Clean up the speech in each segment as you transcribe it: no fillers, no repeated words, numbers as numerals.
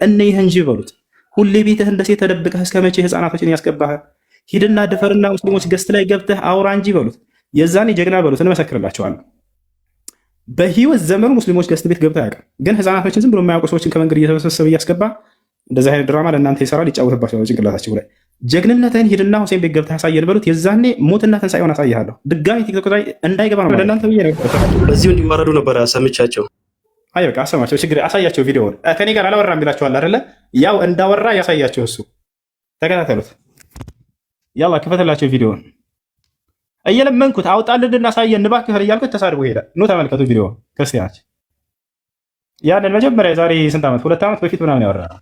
እነይህ እንጂ በሉት። ሁሌ ቤትህ እንደ ሴት ተደብቀህ እስከ መቼ ህፃናቶችን ያስገባህ? ሂድና ድፈርና ሙስሊሞች ገስት ላይ ገብተህ አውራ እንጂ በሉት። የዛኔ ጀግና በሉት፣ እንመሰክርላቸዋለን። በህይወት ዘመኑ ሙስሊሞች ገስት ቤት ገብተህ አያውቅም። ግን ህፃናቶችን ዝም ብሎ የማያውቁ ሰዎችን ከመንገድ እየተሰበሰበ እያስገባ እንደዚህ አይነት ድራማ ለእናንተ ይሰራል፣ ይጫወትባቸው ጭንቅላታችሁ ላይ። ጀግንነትህን ሂድና ሁሴን ቤት ገብተህ ያሳየን በሉት። የዛኔ ሞትና ትንሣኤውን አሳይሃለሁ። ድጋሚ ቲክቶክ ላይ እንዳይገባ ነው ለእናንተ ብዬ ነው። በዚሁ እንዲዋረዱ ነበር ሰምቻቸው። አይ በቃ አሰማቸው፣ ችግር አሳያቸው። ቪዲዮውን ከኔ ጋር አላወራም ይላቸዋል አይደለ? ያው እንዳወራ ያሳያቸው እሱ። ተከታተሉት። ያላ ክፈትላቸው ቪዲዮውን። እየለመንኩት አውጣልን እናሳየን እባክህ እያልኩት ተሳድቦ ሄዳል። ኑ ተመልከቱ ቪዲዮውን ክርስቲያኖች። ያንን መጀመሪያ የዛሬ ስንት ዓመት 2 ዓመት በፊት ምናምን ያወራ ነው።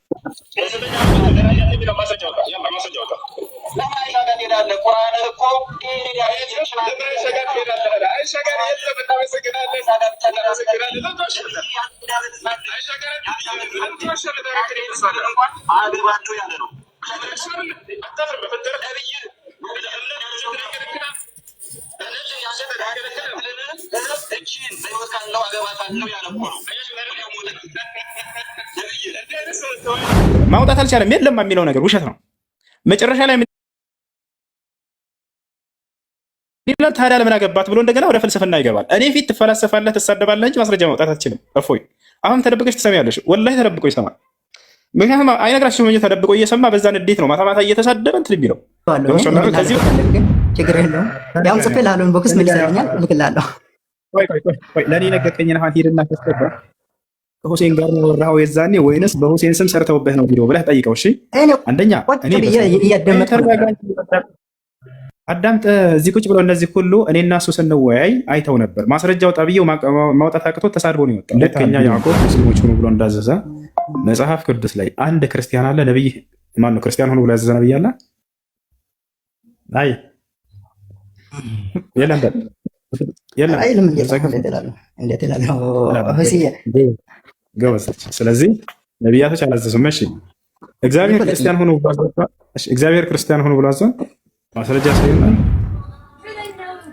ማውጣት አልቻለም። የለም የሚለው ነገር ውሸት ነው። መጨረሻ ላይ ታዲያ ለምን አገባት ብሎ እንደገና ወደ ፍልስፍና ይገባል። እኔ ፊት ትፈላሰፋለህ፣ ትሳደባለህ እንጂ ማስረጃ ማውጣት አትችልም። እፎይ አሁን ተደብቀሽ ትሰሚያለሽ። ወላሂ ተደብቆ ይሰማል። ምክንያቱም አይነግራችሁም እንጂ ተደብቆ እየሰማ በዛ ንዴት ነው ማታ ማታ እየተሳደበ እንትን የሚለው። ችግር የለውም። ያው ጽፌ ላለውን ቦክስ ምን ይሰራኛል እልክልሃለሁ። ለእኔ ነገርከኝን አሁን ሂድና ከስከባ ከሁሴን ጋር ነው ወራው የዛኔ ወይንስ በሁሴን ስም ሰርተውብህ ነው ቪዲዮ ብለህ ጠይቀው። እሺ አንደኛ አዳምጥ። እዚህ ቁጭ ብሎ እነዚህ ሁሉ እኔና እሱ ስንወያይ አይተው ነበር። ማስረጃው ጠብዬው ማውጣት አቅቶት ተሳድቦ ነው የወጣው። ልከኛ ያዕቆብ ሙስሊሞች ሆኑ ብሎ እንዳዘዘ መጽሐፍ ቅዱስ ላይ አንድ ክርስቲያን አለ ነብይ ማን ነው ክርስቲያን ሆኖ ብሎ ያዘዘ ነብይ አለ? አይ የለም ስለዚህ ነቢያቶች አላዘዙም። እሺ እግዚአብሔር ክርስቲያን ሆኖ ብሎ አዘዘ። ማስረጃ ሳይሆን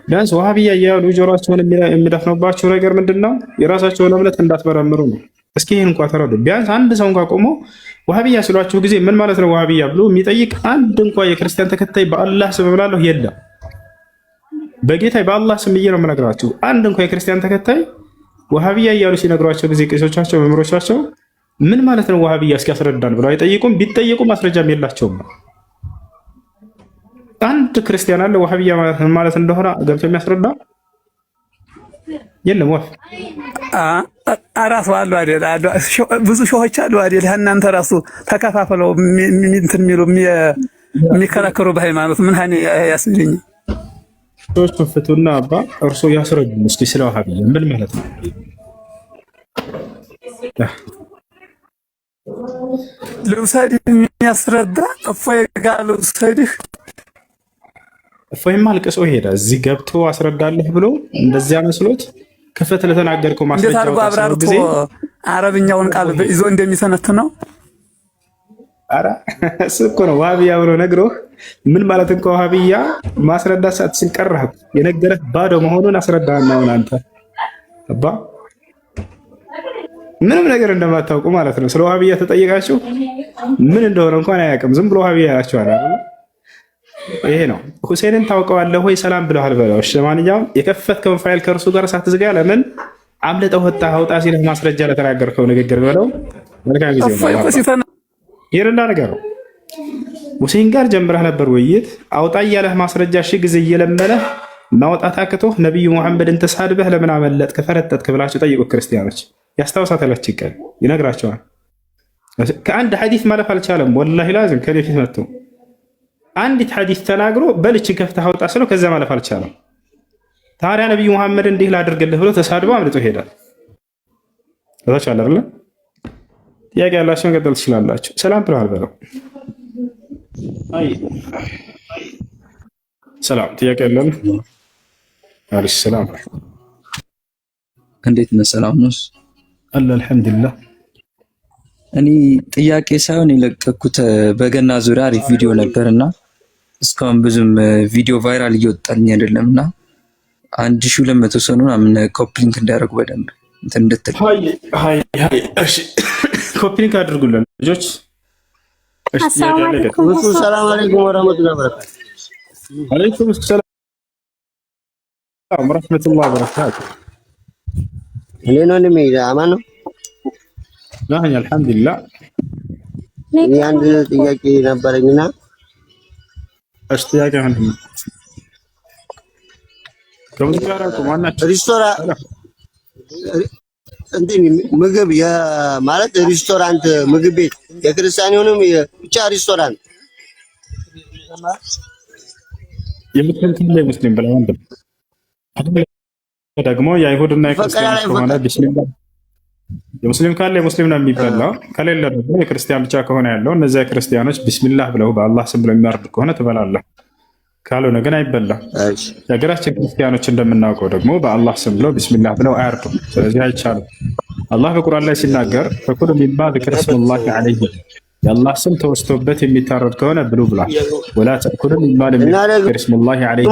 ቢያንስ ወሃቢያ እያሉ ጆሮአቸውን የሚደፍኑባቸው ነገር ምንድን ነው? የራሳቸውን እምነት እንዳትመረምሩ ነው። እስኪ ይህን እንኳ ተረዱ። ቢያንስ አንድ ሰው እንኳ ቆሞ ወሃቢያ ስሏችሁ ጊዜ ምን ማለት ነው ወሃቢያ ብሎ የሚጠይቅ አንድ እንኳ የክርስቲያን ተከታይ በአላህ ስም እምላለሁ የለም። በጌታ በአላህ ስም ብዬ ነው የምነግራችሁ። አንድ እንኳ የክርስቲያን ተከታይ ወሃቢያ እያሉ ሲነግሯቸው ጊዜ ቄሶቻቸው፣ መምህሮቻቸው ምን ማለት ነው ወሃቢያ እስኪያስረዳን ብለው አይጠይቁም። ቢጠይቁ ማስረጃም የላቸውም። አንድ ክርስቲያን አለ ወሃቢያ ማለት እንደሆነ ገብቶ የሚያስረዳ የለም። ወፍ አራሱ አሉ አይደል? ብዙ ሾሆች አሉ አይደል? እናንተ ራሱ ተከፋፈለው እንትን የሚሉ የሚከራከሩ በሃይማኖት ምን ሀኒ ያስልኝ ሰዎች ፍቱና አባ እርሶ ያስረዱ እስኪ ስለ ወሃቢያ ምን ማለት ነው? ልውሰድህ የሚያስረዳ እፎይ ጋር ልውሰድህ። እፎይማ አልቅሶ ሄደ። እዚህ ገብቶ አስረዳለህ ብሎ እንደዚያ መስሎት ክፈት ለተናገርከው ማስረጃ እንዴት አድርጎ አብራርቶ አረብኛውን ቃል ይዞ እንደሚሰነትን ነው። አረ እሱ እኮ ነው ወሃቢያ ብሎ ነግሮህ ምን ማለት እንኳ ወሃቢያ ማስረዳት ሳትችል ቀረህ። የነገረህ ባዶ መሆኑን አስረዳህና አሁን አንተ አባ ምንም ነገር እንደማታውቁ ማለት ነው። ስለ ወሃቢያ ተጠይቃችሁ ምን እንደሆነ እንኳን አያውቅም። ዝም ብሎ ወሃቢያ ያላችኋል አይደል? ይሄ ነው። ሁሴንን ታውቀዋለህ ወይ? ሰላም ብለሃል በለው። እሺ ማንኛውም የከፈትከውን ፋይል ከእርሱ ጋር ሳትዝጋ ለምን አምልጠው ወጣህ? አውጣ ሲልህ ማስረጃ ለተናገርከው ንግግር በለው። መልካም ጊዜ ነው። ይርና ነገር ሁሴን ጋር ጀምረህ ነበር ውይይት። አውጣ እያለህ ማስረጃ ሺህ ጊዜ እየለመነህ ማውጣት አቅቶህ ነቢዩ መሐመድን ተሳድበህ ለምን አመለጥክ ፈረጠጥክ ብላችሁ ጠይቁ ክርስቲያኖች። ያስታውሳታላች ቀን ይነግራቸዋል። ከአንድ ሐዲስ ማለፍ አልቻለም። ወላሂ ላዝም ከኔ ፊት መጥቶ አንዲት ሐዲስ ተናግሮ በልችን ከፍተህ አውጣ ስለው ከዛ ማለፍ አልቻለም። ታዲያ ነቢዩ መሐመድ እንዲህ ላድርግልህ ብሎ ተሳድቦ አምልጦ ይሄዳል። ታቻለ አይደል? ጥያቄ ያላችሁን ቀጥል ትችላላችሁ። ሰላም ብለሃል በለው። አይ ሰላም ጥያቄ ያለን አለይሂ ሰላም። እንዴት ነህ? ሰላም ነው አለ አልሐምዱሊላህ። እኔ ጥያቄ ሳይሆን የለቀኩት በገና ዙሪያ አሪፍ ቪዲዮ ነበርና እስካሁን ብዙም ቪዲዮ ቫይራል እየወጣልኝ አይደለምና 1200 ሰው ነው ምናምን ኮፕሊንክ እንዳደረጉ በደንብ እንትን እንድትል። እሺ ኮፒ ሊንክ አድርጉልን ልጆች። እሺ አሰላሙ አለይኩም ወራህመቱላሂ ወበረካቱ። አለይኩም ሰላም ወራህመቱላሂ ወበረካቱ። እኔ ነው አማን ነው። ነኝ አልሐምዱሊላህ። አንድ ጥያቄ ነበረኝና እሺ ጥያቄ ምንድን ነው? ሬስቶራንት እንትን ምግብ ማለት ሬስቶራንት ምግብ ቤት የክርስቲያኑንም ብቻ ሬስቶራንት የሙስሊም ብለው ወንድም ደግሞ የአይሁድና የክርስቲያን ከሆነ ቢስሚላህ የሙስሊም ካለ የሙስሊም ነው የሚበላው፣ ከሌለ ደግሞ የክርስቲያን ብቻ ከሆነ ያለው እነዚያ ክርስቲያኖች ቢስሚላህ ብለው በአላህ ስም ብለው የሚያርዱ ከሆነ ትበላለህ፣ ካልሆነ ግን አይበላም። የሀገራችን ክርስቲያኖች እንደምናውቀው ደግሞ በአላህ ስም ብለው ቢስሚላህ ብለው አያርዱም። ስለዚህ አይቻልም። አላህ በቁርአን ላይ ሲናገር ፈኩሉ ሚማ ዚክረ ስሙላሂ ዐለይሂ የአላህ ስም ተወስቶበት የሚታረድ ከሆነ ብሉ ብሏል። ወላ ተእኩሉ ሚማ ለም ዩዝከር ስሙላሂ ዐለይሂ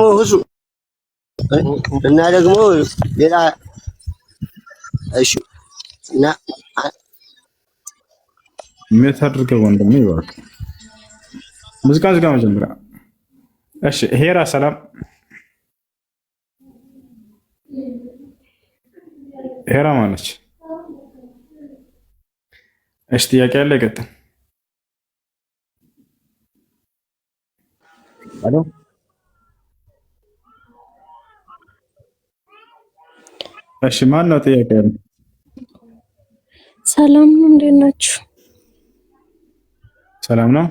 እና ደግሞ ሌላ እሺ እና የምታደርገው ወንድም ይባርክ ሙዚቃ ዝጋ መጀመሪያ። እሺ ሄራ ሰላም ሄራ ማነች? እሺ ጥያቄ ያለ ይቀጥል። አሎ እሺ ማን ነው ጥያቄ ያለ? ሰላም ነው፣ እንዴት ናችሁ? ሰላም ነው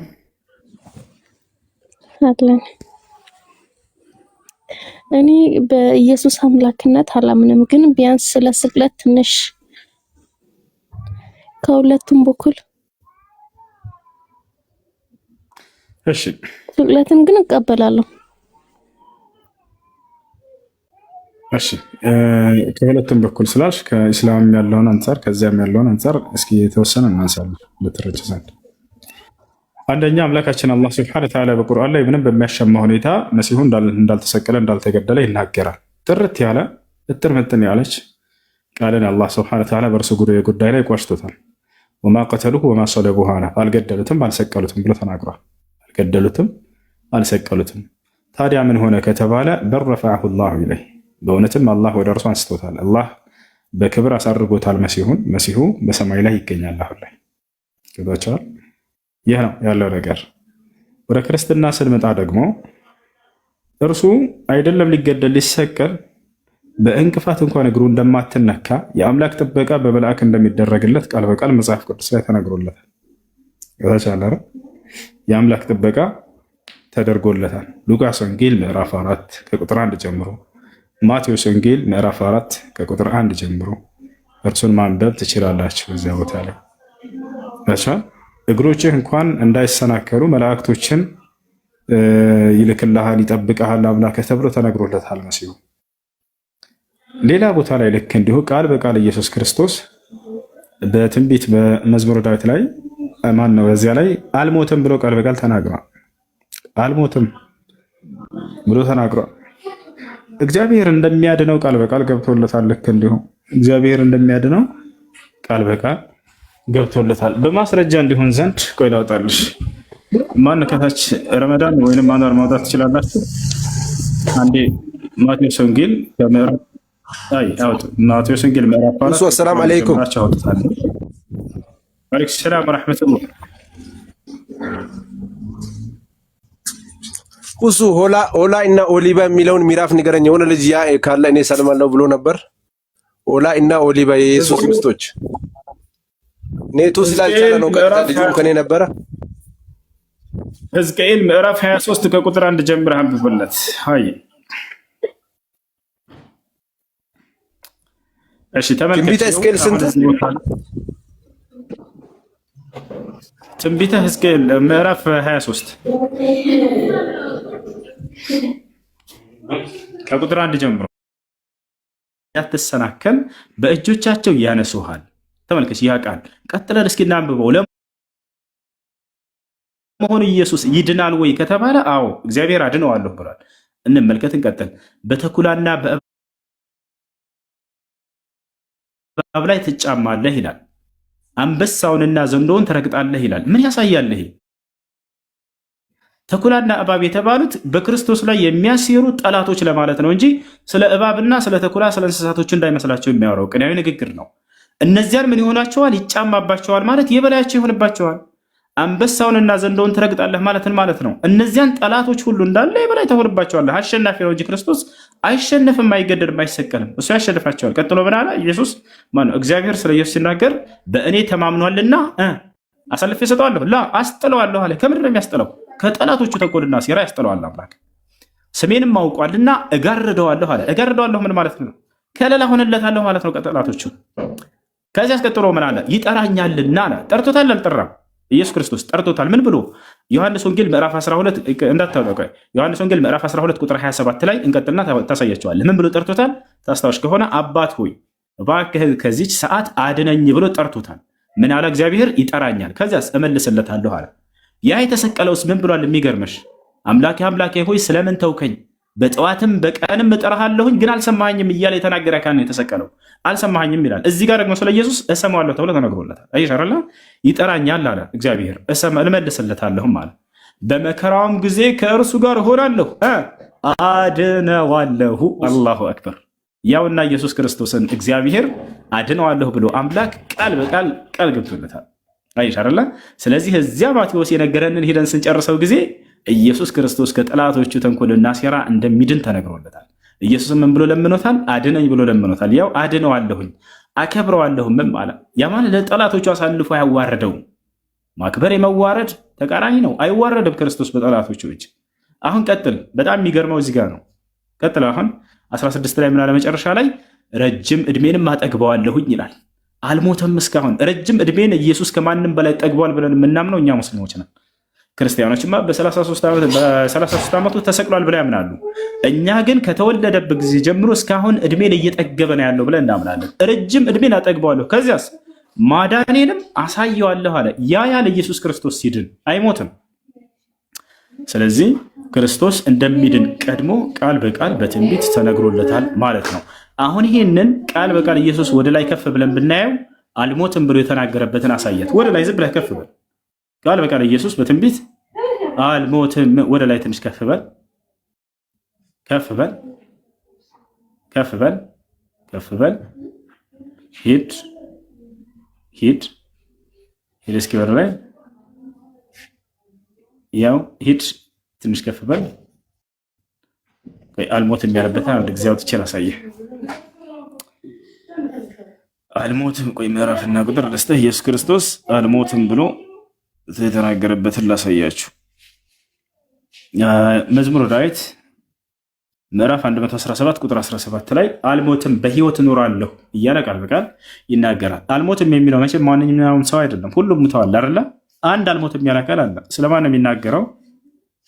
አለን። እኔ በኢየሱስ አምላክነት አላምንም፣ ግን ቢያንስ ስለ ስቅለት ትንሽ ከሁለቱም በኩል እሺ ስቅለትን ግን እቀበላለሁ። እሺ ከሁለቱም በኩል ስላልሽ ከኢስላም ያለውን አንፃር ከዚያም ያለውን አንፃር እስኪ የተወሰነ እናንሳለን ልትረጭ ዘንድ። አንደኛ አምላካችን አላህ ሱብሓነሁ ወተዓላ በቁርአን ላይ ምንም በሚያሻማ ሁኔታ መሲሁ እንዳልተሰቀለ እንዳልተገደለ ይናገራል። ጥርት ያለ እጥር ምጥን ያለች ቃልን አላህ ሱብሓነሁ ወተዓላ በእርሱ ጉዳይ ላይ ቋጭቶታል። ወማ ቀተሉሁ ወማ ሰለቡሁ አለ አልገደሉትም አልሰቀሉትም ብሎ ተናግሯል። አልገደሉትም አልሰቀሉትም። ታዲያ ምን ሆነ ከተባለ በል ረፈዐሁ ላሁ ኢለይህ በእውነትም አላህ ወደ እርሱ አንስቶታል። አላህ በክብር አሳርጎታል መሲሁን። መሲሁ በሰማይ ላይ ይገኛል አሁን ላይ ገባቸዋል። ይህ ነው ያለው ነገር። ወደ ክርስትና ስንመጣ ደግሞ እርሱ አይደለም ሊገደል ሊሰቀል በእንቅፋት እንኳን እግሩ እንደማትነካ የአምላክ ጥበቃ በመልአክ እንደሚደረግለት ቃል በቃል መጽሐፍ ቅዱስ ላይ ተነግሮለታል። ገባቸዋል። የአምላክ ጥበቃ ተደርጎለታል። ሉቃስ ወንጌል ምዕራፍ 4 ከቁጥር 1 ጀምሮ፣ ማቴዎስ ወንጌል ምዕራፍ 4 ከቁጥር 1 ጀምሮ እርሱን ማንበብ ትችላላችሁ። እዚያ ቦታ ላይ እግሮችህ እንኳን እንዳይሰናከሉ መላእክቶችን ይልክልሃል፣ ይጠብቅሃል አምላክህ ተብሎ ተነግሮለታል መሲሁ። ሌላ ቦታ ላይ ልክ እንዲሁ ቃል በቃል ኢየሱስ ክርስቶስ በትንቢት በመዝሙረ ዳዊት ላይ ማን ነው በዚያ ላይ አልሞትም ብሎ ቃል በቃል ተናግሯል። አልሞትም ብሎ ተናግሯል። እግዚአብሔር እንደሚያድነው ቃል በቃል ገብቶለታል። ልክ እንዲሁ እግዚአብሔር እንደሚያድነው ቃል በቃል ገብቶለታል። በማስረጃ እንዲሆን ዘንድ ቆይ ላውጣልሽ። ማን ከታች ረመዳን ወይንም አንዋር ማውጣት ትችላላችሁ? አንዴ ማቴዎስ ወንጌል ከምዕራፍ ማቴዎስ ወንጌል ምዕራፍ 4 ሰላም አለይኩም ወአለይኩም ሰላም ወራህመቱላህ። እሱ ኦላ እና ኦሊባ የሚለውን ሚራፍ ንገረኝ። የሆነ ልጅ ያ ካለ እኔ ሰልማለሁ ብሎ ነበር። ኦላ እና ኦሊባ የኢየሱስ ሚስቶች ኔቱ ስላልቻለ ነው። ቀጥታ ልጁ ከኔ ነበረ። ሕዝቅኤል ምዕራፍ 23 ከቁጥር 1 ጀምረህ አንብብለት። አይ እሺ ተመልከቱ። ትንቢተ ሕዝቅኤል ስንት? ትንቢተ ሕዝቅኤል ምዕራፍ 23 ከቁጥር 1 ጀምሮ ያትሰናከል በእጆቻቸው ያነሱሃል። ተመልከች ያ ቃል ቀጥለን እስኪ እናንብበው። ለመሆኑ ኢየሱስ ይድናል ወይ ከተባለ አዎ እግዚአብሔር አድነዋለሁ ብሏል። እንመልከት፣ እንቀጥል። በተኩላና በእባብ ላይ ትጫማለህ ይላል። አንበሳውንና ዘንዶውን ትረግጣለህ ይላል። ምን ያሳያል ይሄ? ተኩላና እባብ የተባሉት በክርስቶስ ላይ የሚያሴሩ ጠላቶች ለማለት ነው እንጂ ስለ እባብና ስለ ተኩላ ስለ እንስሳቶች እንዳይመስላቸው የሚያወራው ቅኔያዊ ንግግር ነው። እነዚያን ምን ይሆናቸዋል? ይጫማባቸዋል ማለት የበላያቸው ይሆንባቸዋል። አንበሳውንና ዘንዶውን ትረግጣለህ ማለትን ማለት ነው። እነዚያን ጠላቶች ሁሉ እንዳለ የበላይ ተሆንባቸዋለህ። አሸናፊ ነው እንጂ ክርስቶስ አይሸነፍም፣ አይገደድም፣ አይሰቀልም። እሱ ያሸንፋቸዋል። ቀጥሎ ምን አለ ኢየሱስ? እግዚአብሔር ስለ ኢየሱስ ሲናገር በእኔ ተማምኗልና አሳልፌ እሰጠዋለሁ፣ አስጥለዋለሁ አለ። ከምንድን ነው የሚያስጥለው? ከጠላቶቹ ተንኮልና ሴራ ያስጥለዋል አምላክ። ስሜንም አውቋልና እጋርደዋለሁ አለ። እጋርደዋለሁ ምን ማለት ነው? ከለላ ሆነለታለሁ ማለት ነው ከጠላቶቹ። ከዚህ አስቀጥሎ ምን አለ? ይጠራኛልና አለ። ጠርቶታል አልጠራም? ኢየሱስ ክርስቶስ ጠርቶታል። ምን ብሎ? ዮሐንስ ወንጌል ምዕራፍ 12 እንዳታውቀ ዮሐንስ ወንጌል ምዕራፍ 12 ቁጥር 27 ላይ እንቀጥልና ታሳያቸዋለህ። ምን ብሎ ጠርቶታል? ታስታውሽ ከሆነ አባት ሆይ እባክህ ከዚች ሰዓት አድነኝ ብሎ ጠርቶታል። ምን አለ? እግዚአብሔር ይጠራኛል፣ ከዚያስ እመልስለታለሁ አለ። ያ የተሰቀለውስ ምን ብሏል? የሚገርምሽ አምላኬ አምላኬ ሆይ ስለምን ተውከኝ? በጠዋትም በቀንም እጠራሃለሁኝ ግን አልሰማኸኝም እያለ የተናገረ አካል ነው የተሰቀለው። አልሰማኸኝም ይላል። እዚህ ጋር ደግሞ ስለ ኢየሱስ እሰማዋለሁ ተብሎ ተነግሮለታል። አይሻረላ ይጠራኛል አለ እግዚአብሔር፣ እመልስለታለሁም አለ። በመከራውም ጊዜ ከእርሱ ጋር እሆናለሁ፣ አድነዋለሁ። አላሁ አክበር። ያውና ኢየሱስ ክርስቶስን እግዚአብሔር አድነዋለሁ ብሎ አምላክ ቃል በቃል ቃል ገብቶለታል። አይሻረላ። ስለዚህ እዚያ ማቴዎስ የነገረንን ሄደን ስንጨርሰው ጊዜ ኢየሱስ ክርስቶስ ከጠላቶቹ ተንኮልና ሴራ እንደሚድን ተነግሮለታል። ኢየሱስ ምን ብሎ ለምኖታል? አድነኝ ብሎ ለምኖታል። ያው አድነዋለሁኝ አከብረዋለሁም አለ። ያ ማለት ለጠላቶቹ አሳልፎ አያዋረደውም። ማክበር የመዋረድ ተቃራኒ ነው። አይዋረድም ክርስቶስ በጠላቶቹ እጅ። አሁን ቀጥል። በጣም የሚገርመው እዚህ ጋር ነው። ቀጥል። አሁን 16 ላይ ምን አለ? መጨረሻ ላይ ረጅም ዕድሜንም አጠግበዋለሁኝ ይላል። አልሞተም እስካሁን። ረጅም ዕድሜን ኢየሱስ ከማንም በላይ ጠግቧል ብለን የምናምነው እኛ ሙስሊሞች ነን። ክርስቲያኖችማ በ33 ዓመቱ ተሰቅሏል ብለው ያምናሉ። እኛ ግን ከተወለደበት ጊዜ ጀምሮ እስካሁን ዕድሜን እየጠገበ ነው ያለው ብለን እናምናለን። ረጅም ዕድሜን አጠግበዋለሁ ከዚያስ ማዳኔንም አሳየዋለሁ አለ። ያ ያለ ኢየሱስ ክርስቶስ ሲድን አይሞትም። ስለዚህ ክርስቶስ እንደሚድን ቀድሞ ቃል በቃል በትንቢት ተነግሮለታል ማለት ነው። አሁን ይህንን ቃል በቃል ኢየሱስ ወደ ላይ ከፍ ብለን ብናየው አልሞትም ብሎ የተናገረበትን አሳያት። ወደ ላይ ዝም ብለህ ከፍ በል። ቃል በቃል ኢየሱስ በትንቢት አልሞትም። ወደ ላይ ትንሽ ከፍ በል፣ ከፍ በል፣ ከፍ በል፣ ከፍ በል። ሂድ ሂድ ሂድ። እስኪ ወደ ላይ ያው ሂድ፣ ትንሽ ከፍ በል። አልሞትም ያለበትን አንድ ጊዜ አውጥቼ ላሳየህ። አልሞትም ቆይ ምዕራፍና ቁጥር ልስጥህ። ኢየሱስ ክርስቶስ አልሞትም ብሎ የተናገረበትን ላሳያችሁ። መዝሙረ ዳዊት ምዕራፍ 117 ቁጥር 17 ላይ አልሞትም በሕይወት እኖራለሁ እያለ ቃል በቃል ይናገራል። አልሞትም የሚለው መቼም ማንኛውም ሰው አይደለም፣ ሁሉም ሙተዋል አይደለ? አንድ አልሞትም ያለ ቃል አለ። ስለማን ነው የሚናገረው?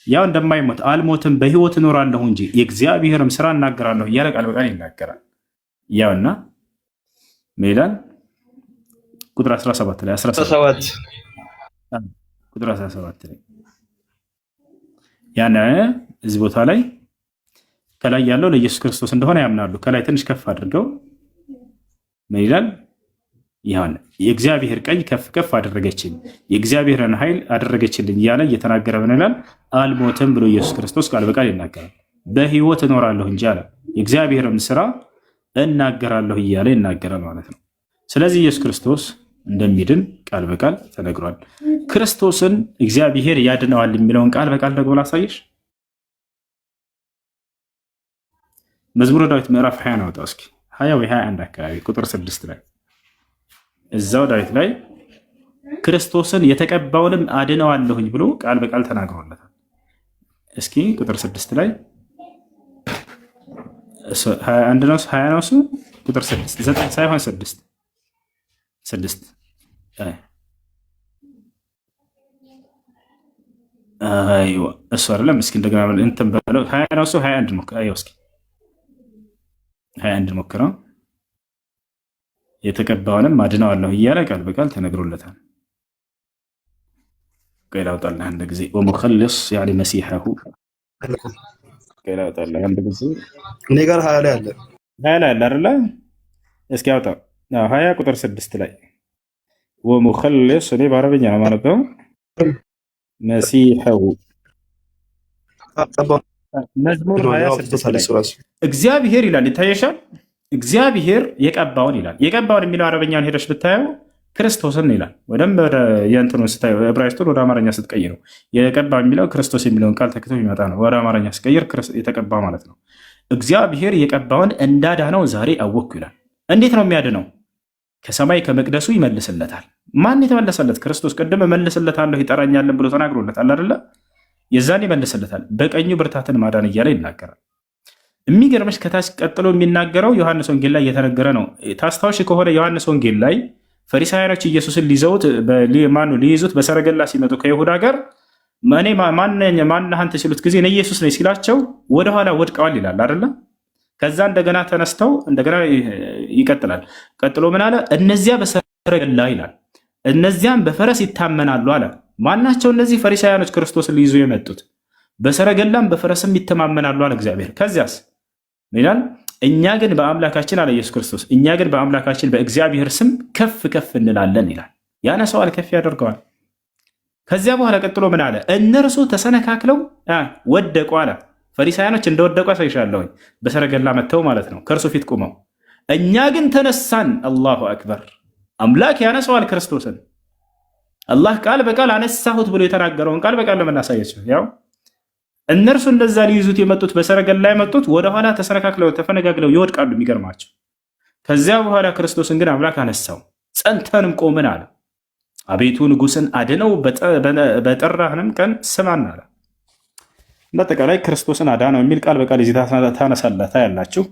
ያው እንደማይሞት አልሞትም በሕይወት እኖራለሁ እንጂ የእግዚአብሔርም ስራ እናገራለሁ እያለ ቃል በቃል ይናገራል። ያውና ሜላን ቁጥር 17 ላይ 17 ቁጥር 17 ላይ ያነ እዚህ ቦታ ላይ ከላይ ያለው ለኢየሱስ ክርስቶስ እንደሆነ ያምናሉ። ከላይ ትንሽ ከፍ አድርገው ምን ይላል? ይሁን የእግዚአብሔር ቀኝ ከፍ ከፍ አደረገችኝ፣ የእግዚአብሔርን ኃይል አደረገችልኝ እያለ እየተናገረ ምን ይላል? አልሞትም ብሎ ኢየሱስ ክርስቶስ ቃል በቃል ይናገራል። በሕይወት እኖራለሁ እንጂ አለ የእግዚአብሔርን ስራ እናገራለሁ እያለ ይናገራል ማለት ነው። ስለዚህ ኢየሱስ ክርስቶስ እንደሚድን ቃል በቃል ተነግሯል። ክርስቶስን እግዚአብሔር ያድነዋል የሚለውን ቃል በቃል ደግሞ ላሳየሽ። መዝሙረ ዳዊት ምዕራፍ 20 ነው። ወጣው እስኪ 20 ወይ 21 አካባቢ ቁጥር 6 ላይ እዛው ዳዊት ላይ ክርስቶስን የተቀባውንም አድነዋለሁኝ ብሎ ቃል በቃል ተናግሮለታል። እስኪ ቁጥር 6 ላይ 21 ነው 20 ነው እሱ ቁጥር 6 9 ሳይሆን 6 አይዋ እሱ አይደለም። እስኪ እንደገና እንትን በለው 20 ነው እሱ 21 ሞክር። አይው እስኪ 21 ሞክረው። የተቀባውንም አድነዋለሁ እያለ ቃል በቃል ተነግሮለታል። ቆይ ላውጣልህ አንድ ጊዜ ወሙኸልስ ያኒ መሲሐሁ ቆይ ላውጣልህ አንድ ጊዜ እኔ ጋር 20 ላይ አለ 20 ላይ አለ አይደለ? እስኪ አውጣው። 20 ቁጥር 6 ላይ ወሙኸልስ እኔ በአረበኛ ነው ማነበው መሲሐሁ መዝሙር 26 ላይ እግዚአብሔር ይላል ይታየሻል። እግዚአብሔር የቀባውን ይላል። የቀባውን የሚለው አረበኛውን ሄደሽ ብታየው ክርስቶስን ይላል። ወደም የእንትኑ ስታየው ዕብራይስጡን ወደ አማርኛ ስትቀይረው የቀባ የሚለው ክርስቶስ የሚለውን ቃል ተክቶ ይመጣ ነው። ወደ አማርኛ ስቀይር የተቀባ ማለት ነው። እግዚአብሔር የቀባውን እንዳዳነው ዛሬ አወቅኩ ይላል። እንዴት ነው የሚያድነው? ከሰማይ ከመቅደሱ ይመልስለታል። ማን የተመለሰለት? ክርስቶስ። ቅድም እመልስለታለሁ ይጠራኛልን ብሎ ተናግሮለታል አይደለ? የዛን ይመልስለታል። በቀኙ ብርታትን ማዳን እያለ ይናገራል። የሚገርምሽ ከታች ቀጥሎ የሚናገረው ዮሐንስ ወንጌል ላይ እየተነገረ ነው። ታስታውሽ ከሆነ ዮሐንስ ወንጌል ላይ ፈሪሳውያኖች ኢየሱስን ሊይዙት በሰረገላ ሲመጡ ከይሁዳ ጋር እኔ ማነህ አንተ ሲሉት ጊዜ እኔ ኢየሱስ ነኝ ሲላቸው ወደኋላ ወድቀዋል ይላል አይደለ? ከዛ እንደገና ተነስተው እንደገና ይቀጥላል። ቀጥሎ ምን አለ? እነዚያ በሰረገላ ይላል፣ እነዚያም በፈረስ ይታመናሉ አለ። ማናቸው እነዚህ ፈሪሳውያኖች ክርስቶስን ሊይዙ የመጡት? በሰረገላም በፈረስም ይተማመናሉ አለ እግዚአብሔር። ከዚያስ ይላል እኛ ግን በአምላካችን አለ ኢየሱስ ክርስቶስ፣ እኛ ግን በአምላካችን በእግዚአብሔር ስም ከፍ ከፍ እንላለን ይላል። ያነሰዋል፣ ከፍ ያደርገዋል። ከዚያ በኋላ ቀጥሎ ምን አለ? እነርሱ ተሰነካክለው ወደቁ አለ። ፈሪሳውያኖች እንደወደቁ አሳይሻለሁኝ። በሰረገላ መጥተው ማለት ነው ከእርሱ ፊት ቁመው፣ እኛ ግን ተነሳን። አላሁ አክበር። አምላክ ያነሰዋል ክርስቶስን። አላህ ቃል በቃል አነሳሁት ብሎ የተናገረውን ቃል በቃል ለምናሳያቸው ያው እነርሱ እንደዛ ሊይዙት የመጡት በሰረገላ የመጡት ወደኋላ ተሰነካክለው ተፈነጋግለው ይወድቃሉ። የሚገርማቸው ከዚያ በኋላ ክርስቶስን ግን አምላክ አነሳው። ጸንተንም ቆምን አለ። አቤቱ ንጉሥን አድነው በጠራህንም ቀን ስማን አለ። በአጠቃላይ ክርስቶስን አዳነው የሚል ቃል በቃል እዚህ ታነሳላታ ያላችሁ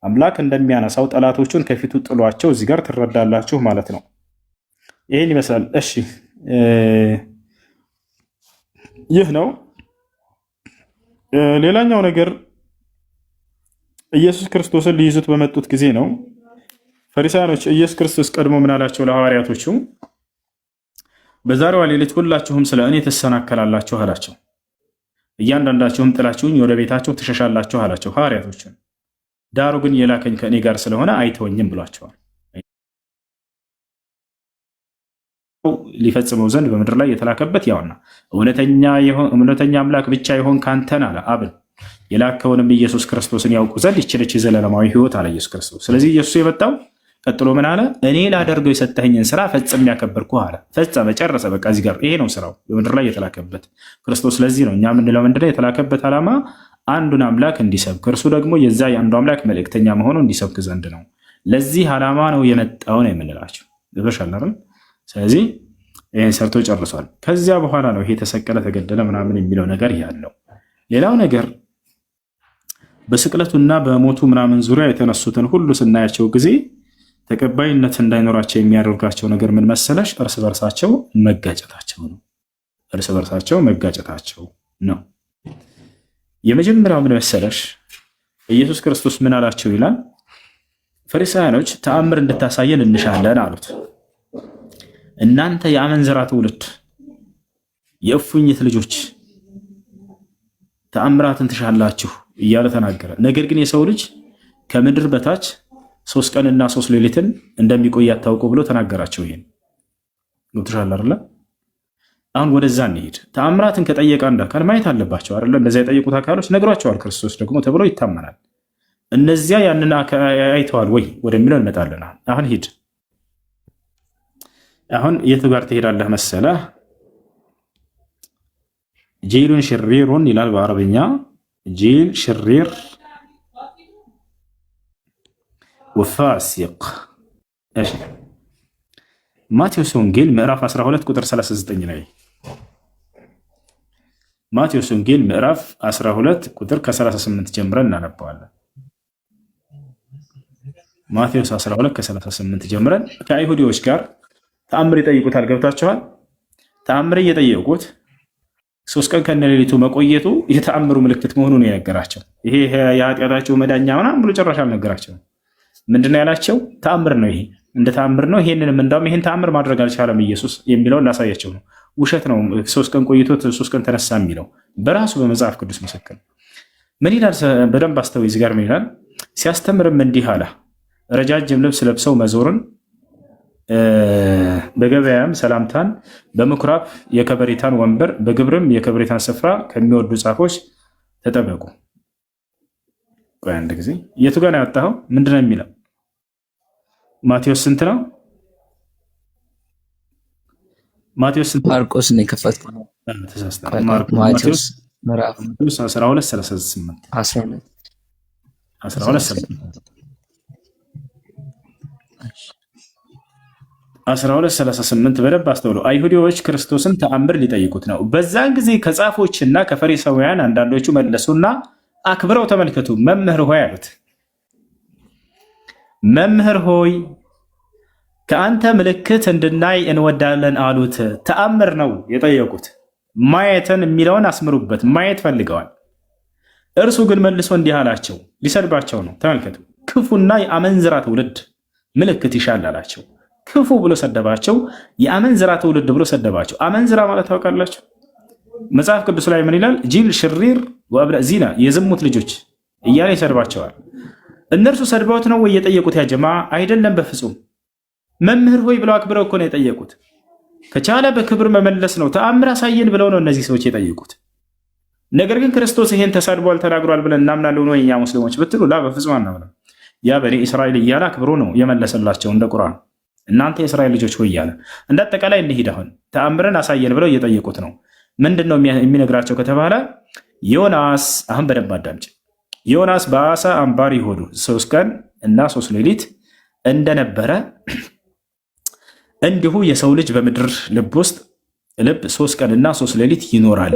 አምላክ እንደሚያነሳው ጠላቶቹን ከፊቱ ጥሏቸው እዚህ ጋር ትረዳላችሁ ማለት ነው። ይህን ይመስላል። እሺ ይህ ነው። ሌላኛው ነገር ኢየሱስ ክርስቶስን ሊይዙት በመጡት ጊዜ ነው። ፈሪሳውያኖች ኢየሱስ ክርስቶስ ቀድሞ ምን አላቸው ለሐዋርያቶቹ? በዛሬዋ ሌሊት ሁላችሁም ስለ እኔ ትሰናከላላችሁ አላቸው። እያንዳንዳችሁም ጥላችሁኝ ወደ ቤታችሁ ትሸሻላችሁ አላቸው ሐዋርያቶችን። ዳሩ ግን የላከኝ ከእኔ ጋር ስለሆነ አይተወኝም ብሏቸዋል። ሊፈጽመው ዘንድ በምድር ላይ የተላከበት ያውና እውነተኛ አምላክ ብቻ ይሆን ካንተን አለ አብን የላከውንም ኢየሱስ ክርስቶስን ያውቁ ዘንድ ይችልች ዘላለማዊ ሕይወት አለ ኢየሱስ ክርስቶስ። ስለዚህ ኢየሱስ የመጣው ቀጥሎ ምን አለ? እኔ ላደርገው የሰጠኸኝን ስራ ፈጽም ያከበርኩ አለ። ፈጸመ፣ ጨረሰ። በቃ እዚህ ጋር ይሄ ነው ስራው በምድር ላይ የተላከበት ክርስቶስ። ስለዚህ ነው እኛ ምንለው ምንድነው የተላከበት ዓላማ አንዱን አምላክ እንዲሰብክ እርሱ ደግሞ የዛ የአንዱ አምላክ መልእክተኛ መሆኑ እንዲሰብክ ዘንድ ነው። ለዚህ ዓላማ ነው የመጣው ነው የምንላቸው። ይበሻል። ስለዚህ ይህን ሰርቶ ጨርሷል። ከዚያ በኋላ ነው ይሄ ተሰቀለ ተገደለ ምናምን የሚለው ነገር ያለው። ሌላው ነገር በስቅለቱና በሞቱ ምናምን ዙሪያ የተነሱትን ሁሉ ስናያቸው ጊዜ ተቀባይነት እንዳይኖራቸው የሚያደርጋቸው ነገር ምን መሰለሽ? እርስ በርሳቸው መጋጨታቸው ነው። እርስ በርሳቸው መጋጨታቸው ነው። የመጀመሪያው ምን መሰለሽ? ኢየሱስ ክርስቶስ ምን አላቸው ይላል? ፈሪሳውያኖች ተአምር እንድታሳየን እንሻለን አሉት። እናንተ የአመንዝራ ትውልድ፣ የእፉኝት ልጆች ተአምራትን ትሻላችሁ እያለ ተናገረ። ነገር ግን የሰው ልጅ ከምድር በታች 3 ቀንና 3 ሌሊትን እንደሚቆይ አታውቁ ብሎ ተናገራቸው። ይሄን ገብቶሻል አይደለ? አሁን ወደዛ እንሂድ። ተአምራትን ከጠየቀ አንድ አካል ማየት አለባቸው አይደለ? እነዚያ የጠየቁት አካሎች ነግሯቸዋል ክርስቶስ ደግሞ ተብሎ ይታመናል። እነዚያ ያንን አይተዋል ወይ ወደሚለው እንመጣለን። አሁን ሂድ። አሁን የቱ ጋር ትሄዳለህ መሰለህ? ጂሉን ሽሪሩን ይላል በአረብኛ። ጂል ሽሪር ወፋሲቅ። እሺ ማቴዎስ ወንጌል ምዕራፍ 12 ቁጥር 39 ላይ ማቴዎስ ወንጌል ምዕራፍ 12 ቁጥር ከ38 ጀምረን እናነባዋለን። ማቴዎስ 12 ከ38 ጀምረን ከአይሁዲዎች ጋር ተአምር ይጠይቁታል። ገብታችኋል? ተአምር እየጠየቁት 3 ቀን ከነሌሊቱ መቆየቱ የተአምሩ ምልክት መሆኑን የነገራቸው። ይሄ የኃጢአታቸው መዳኛ ምናምን ብሎ ጭራሽ አልነገራቸውም። ምንድነው ያላቸው? ተአምር ነው፣ ይሄ እንደ ተአምር ነው። ይሄንንም እንዳውም ይሄን ተአምር ማድረግ አልቻለም ኢየሱስ የሚለውን ላሳያቸው ነው። ውሸት ነው 3 ቀን ቆይቶ 3 ቀን ተነሳ የሚለው በራሱ በመጽሐፍ ቅዱስ ምስክር። ምን ይላል? በደንብ አስተውይ። እዚህ ጋር ምን ይላል? ሲያስተምርም እንዲህ አለ፣ ረጃጅም ልብስ ለብሰው መዞርን በገበያም ሰላምታን፣ በምኩራብ የከበሬታን ወንበር፣ በግብርም የከበሬታን ስፍራ ከሚወዱ ጻፎች ተጠበቁ። ቆይ አንድ ጊዜ የቱ ጋር ነው ያወጣኸው? ምንድን ነው የሚለው? ማቴዎስ ስንት ነው? ማቴዎስ ስንት? ማርቆስ ነው የከፈትኩት። ተሳስተሃል። ማቴዎስ ምዕራፍ 12:38 12:38 በደንብ አስተውሉ። አይሁዲዎች ክርስቶስን ተአምር ሊጠይቁት ነው። በዛን ጊዜ ከጻፎችና ከፈሪሳውያን አንዳንዶቹ መለሱና አክብረው ተመልከቱ፣ መምህር ሆይ አሉት። መምህር ሆይ ከአንተ ምልክት እንድናይ እንወዳለን አሉት። ተአምር ነው የጠየቁት። ማየትን የሚለውን አስምሩበት። ማየት ፈልገዋል። እርሱ ግን መልሶ እንዲህ አላቸው። ሊሰድባቸው ነው። ተመልከቱ። ክፉና የአመንዝራ ትውልድ ምልክት ይሻል አላቸው። ክፉ ብሎ ሰደባቸው። የአመንዝራ ትውልድ ብሎ ሰደባቸው። አመንዝራ ማለት ታውቃላችሁ? መጽሐፍ ቅዱስ ላይ ምን ይላል? ጂል ሽሪር ወአብነ ዚና፣ የዝሙት ልጆች እያለ ይሰድባቸዋል። እነርሱ ሰድበውት ነው ወይ የጠየቁት? ያጀማ አይደለም፣ በፍጹም መምህር ሆይ ብለው አክብረው እኮ ነው የጠየቁት። ከቻለ በክብር መመለስ ነው። ተአምር አሳየን ብለው ነው እነዚህ ሰዎች የጠየቁት። ነገር ግን ክርስቶስ ይሄን ተሳድቧል ተናግሯል ብለን እናምናለን ወይ እኛ ሙስሊሞች ብትሉ ላ በፍጹም አናምንም። ያ በኒ እስራኤል እያለ አክብሮ ነው የመለሰላቸው እንደ ቁርአን። እናንተ የእስራኤል ልጆች ሆይ እያለ እንደ አጠቃላይ እንሂድ። አሁን ተአምርን አሳየን ብለው እየጠየቁት ነው። ምንድን ነው የሚነግራቸው ከተባለ ዮናስ፣ አሁን በደንብ አዳምጭ። ዮናስ በአሳ አንባሪ ሆዱ 3 ቀን እና 3 ሌሊት እንደነበረ እንዲሁ የሰው ልጅ በምድር ልብ ውስጥ 3 ቀንና 3 ሌሊት ይኖራል።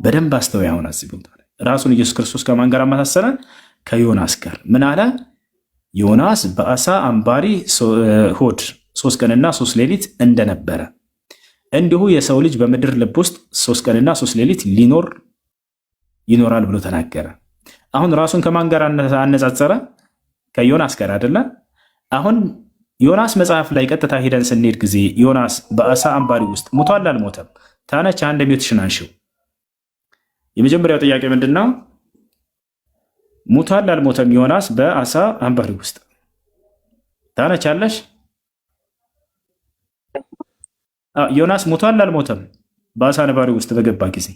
በደንብ አስተውይ። አሁን እዚህ ቦታ ራሱን ኢየሱስ ክርስቶስ ከማን ጋር አመሳሰለ? ከዮናስ ጋር። ምን አለ? ዮናስ በአሳ አንባሪ ሆድ 3 ቀንና 3 ሌሊት እንደነበረ እንዲሁ የሰው ልጅ በምድር ልብ ውስጥ 3 ቀንና 3 ሌሊት ይኖራል ብሎ ተናገረ። አሁን ራሱን ከማን ጋር አነጻጸረ? ከዮናስ ጋር አይደለ? አሁን ዮናስ መጽሐፍ ላይ ቀጥታ ሄደን ስንሄድ ጊዜ ዮናስ በአሳ አንባሪ ውስጥ ሙቷል አልሞተም? ታነች አንድ ሚውትሽን አንሺው። የመጀመሪያው ጥያቄ ምንድነው? ሙቷል አልሞተም? ዮናስ በአሳ አንባሪ ውስጥ ታነች አለሽ? ዮናስ ሙቷል አልሞተም? በአሳ አንባሪ ውስጥ በገባ ጊዜ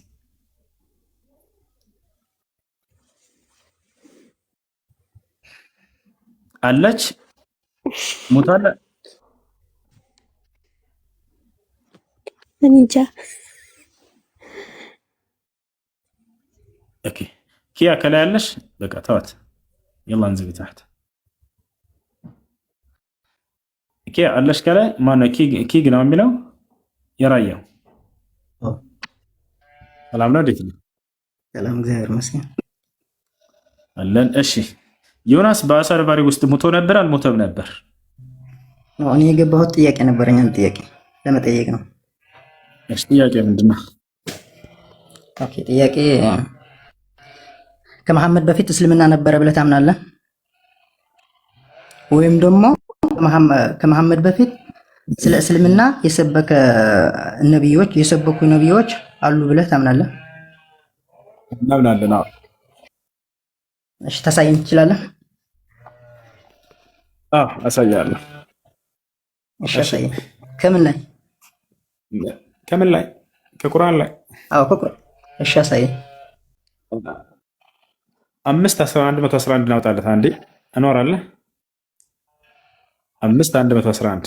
አለች? ሙቷል? እንጃ። ኦኬ ኪያ ከላይ ያለሽ በቃ ተዋት። يلا انزلي تحت ኪያ አለሽ ከላይ? ማነው ኪግ ነው የሚለው? የራያው ሰላም ነው። እንዴት ነው? ሰላም፣ እግዚአብሔር ይመስገን አለን። እሺ ዮናስ በአሳ አንባሪ ውስጥ ሙቶ ነበር አልሞተም ነበር? እኔ የገባሁት ጥያቄ ነበረኝ። አንድ ጥያቄ ለመጠየቅ ነው። እሺ ጥያቄ ምንድን ነው? ኦኬ ጥያቄ ከመሐመድ በፊት እስልምና ነበረ ብለህ ታምናለህ? ወይም ደግሞ ከመሐመድ በፊት ስለ እስልምና የሰበኩ ነቢዮች አሉ ብለህ ታምናለህ? እናምናለን። አዎ። እሺ ታሳየኝ ትችላለህ? አዎ አሳያለሁ። እሺ አሳየኝ። ከምን ላይ? ከቁርአን ላይ። አዎ ከቁርአን። እሺ አሳየኝ። 5:111 እናውጣለት አንዴ እኖራለህ። 5:111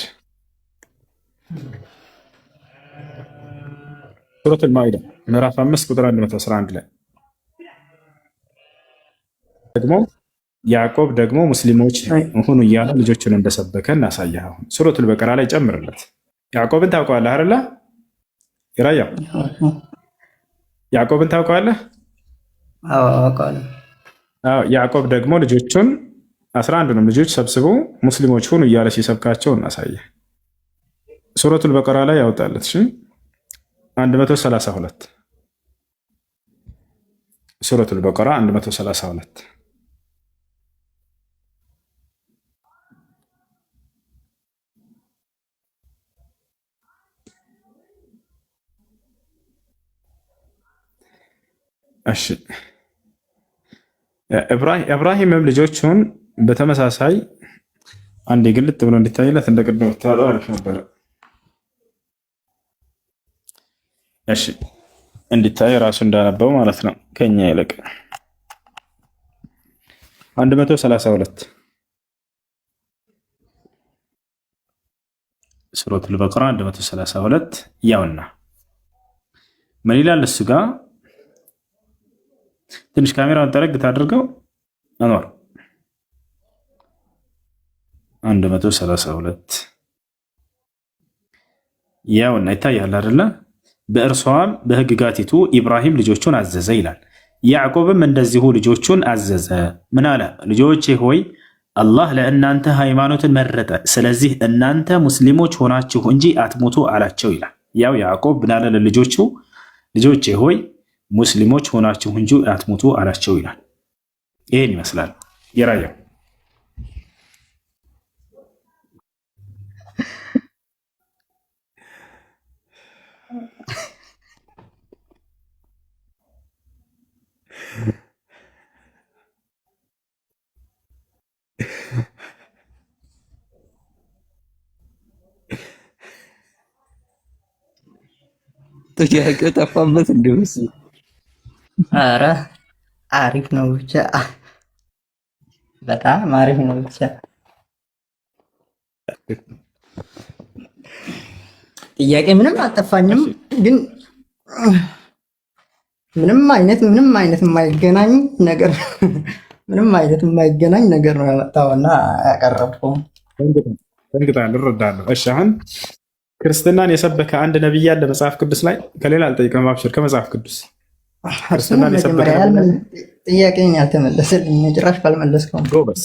ሱረቱል ማኢዳ ምዕራፍ 5 ቁጥር 111 ላይ ደግሞ ያዕቆብ ደግሞ ሙስሊሞች ሁኑ እያለ ልጆቹን እንደሰበከ እናሳየህ። አሁን ሱረቱል በቀራ ላይ ጨምርለት። ያዕቆብን ታውቀዋለህ አይደለ? ይራያው ያዕቆብን ታውቀዋለህ? አዎ አውቀዋለሁ። ያዕቆብ ደግሞ ልጆቹን 11ንም ልጆች ሰብስቦ ሙስሊሞች ሁኑ እያለ ሲሰብካቸው እናሳየህ። ሱረቱል በቀራ ላይ ያወጣለት። እሺ 132 ሱረቱል በቀራ 132 እሺ ኢብራሂምም ልጆቹን በተመሳሳይ አንዴ ግልጥ ብሎ እንዲታይለት እንደ ቅድም ብታወጣው አሪፍ ነበረ። እሺ እንዲታይ ራሱ እንዳነበው ማለት ነው ከኛ ይልቅ 132 ሱረቱል በቀራ 132 ያውና ምን ይላል እሱ ጋር ትንሽ ካሜራውን ጠረግ አድርገው አንዋር 132 ያውና ይታያል አይደለ? በእርሷም በሕግጋቲቱ ኢብራሂም ልጆቹን አዘዘ ይላል። ያዕቆብም እንደዚሁ ልጆቹን አዘዘ። ምን አለ? ልጆቼ ሆይ አላህ ለእናንተ ሃይማኖትን መረጠ፣ ስለዚህ እናንተ ሙስሊሞች ሆናችሁ እንጂ አትሞቱ አላቸው ይላል። ያው ያዕቆብ ምን አለ ለልጆቹ? ልጆቼ ሆይ ሙስሊሞች ሆናችሁ እንጂ አትሞቱ አላቸው ይላል። ይሄን ይመስላል የራያው ጥያቄው ጠፋበት እንደውስ። ኧረ አሪፍ ነው ብቻ በጣም አሪፍ ነው ብቻ። ጥያቄ ምንም አልጠፋኝም፣ ግን ምንም አይነት የማይገናኝ ነገር ነው ያመጣውና ያቀረብከው። እንግዲህ እረዳለሁ። እሺ አሁን ክርስትናን የሰበከ አንድ ነብይ ያለ መጽሐፍ ቅዱስ ላይ ከሌላ አልጠይቅም። አብሽር ከመጽሐፍ ቅዱስ ክርስትናን የሰበከ ጥያቄን ያልተመለሰልኝ ጭራሽ ካልመለስከው ጎበዝ።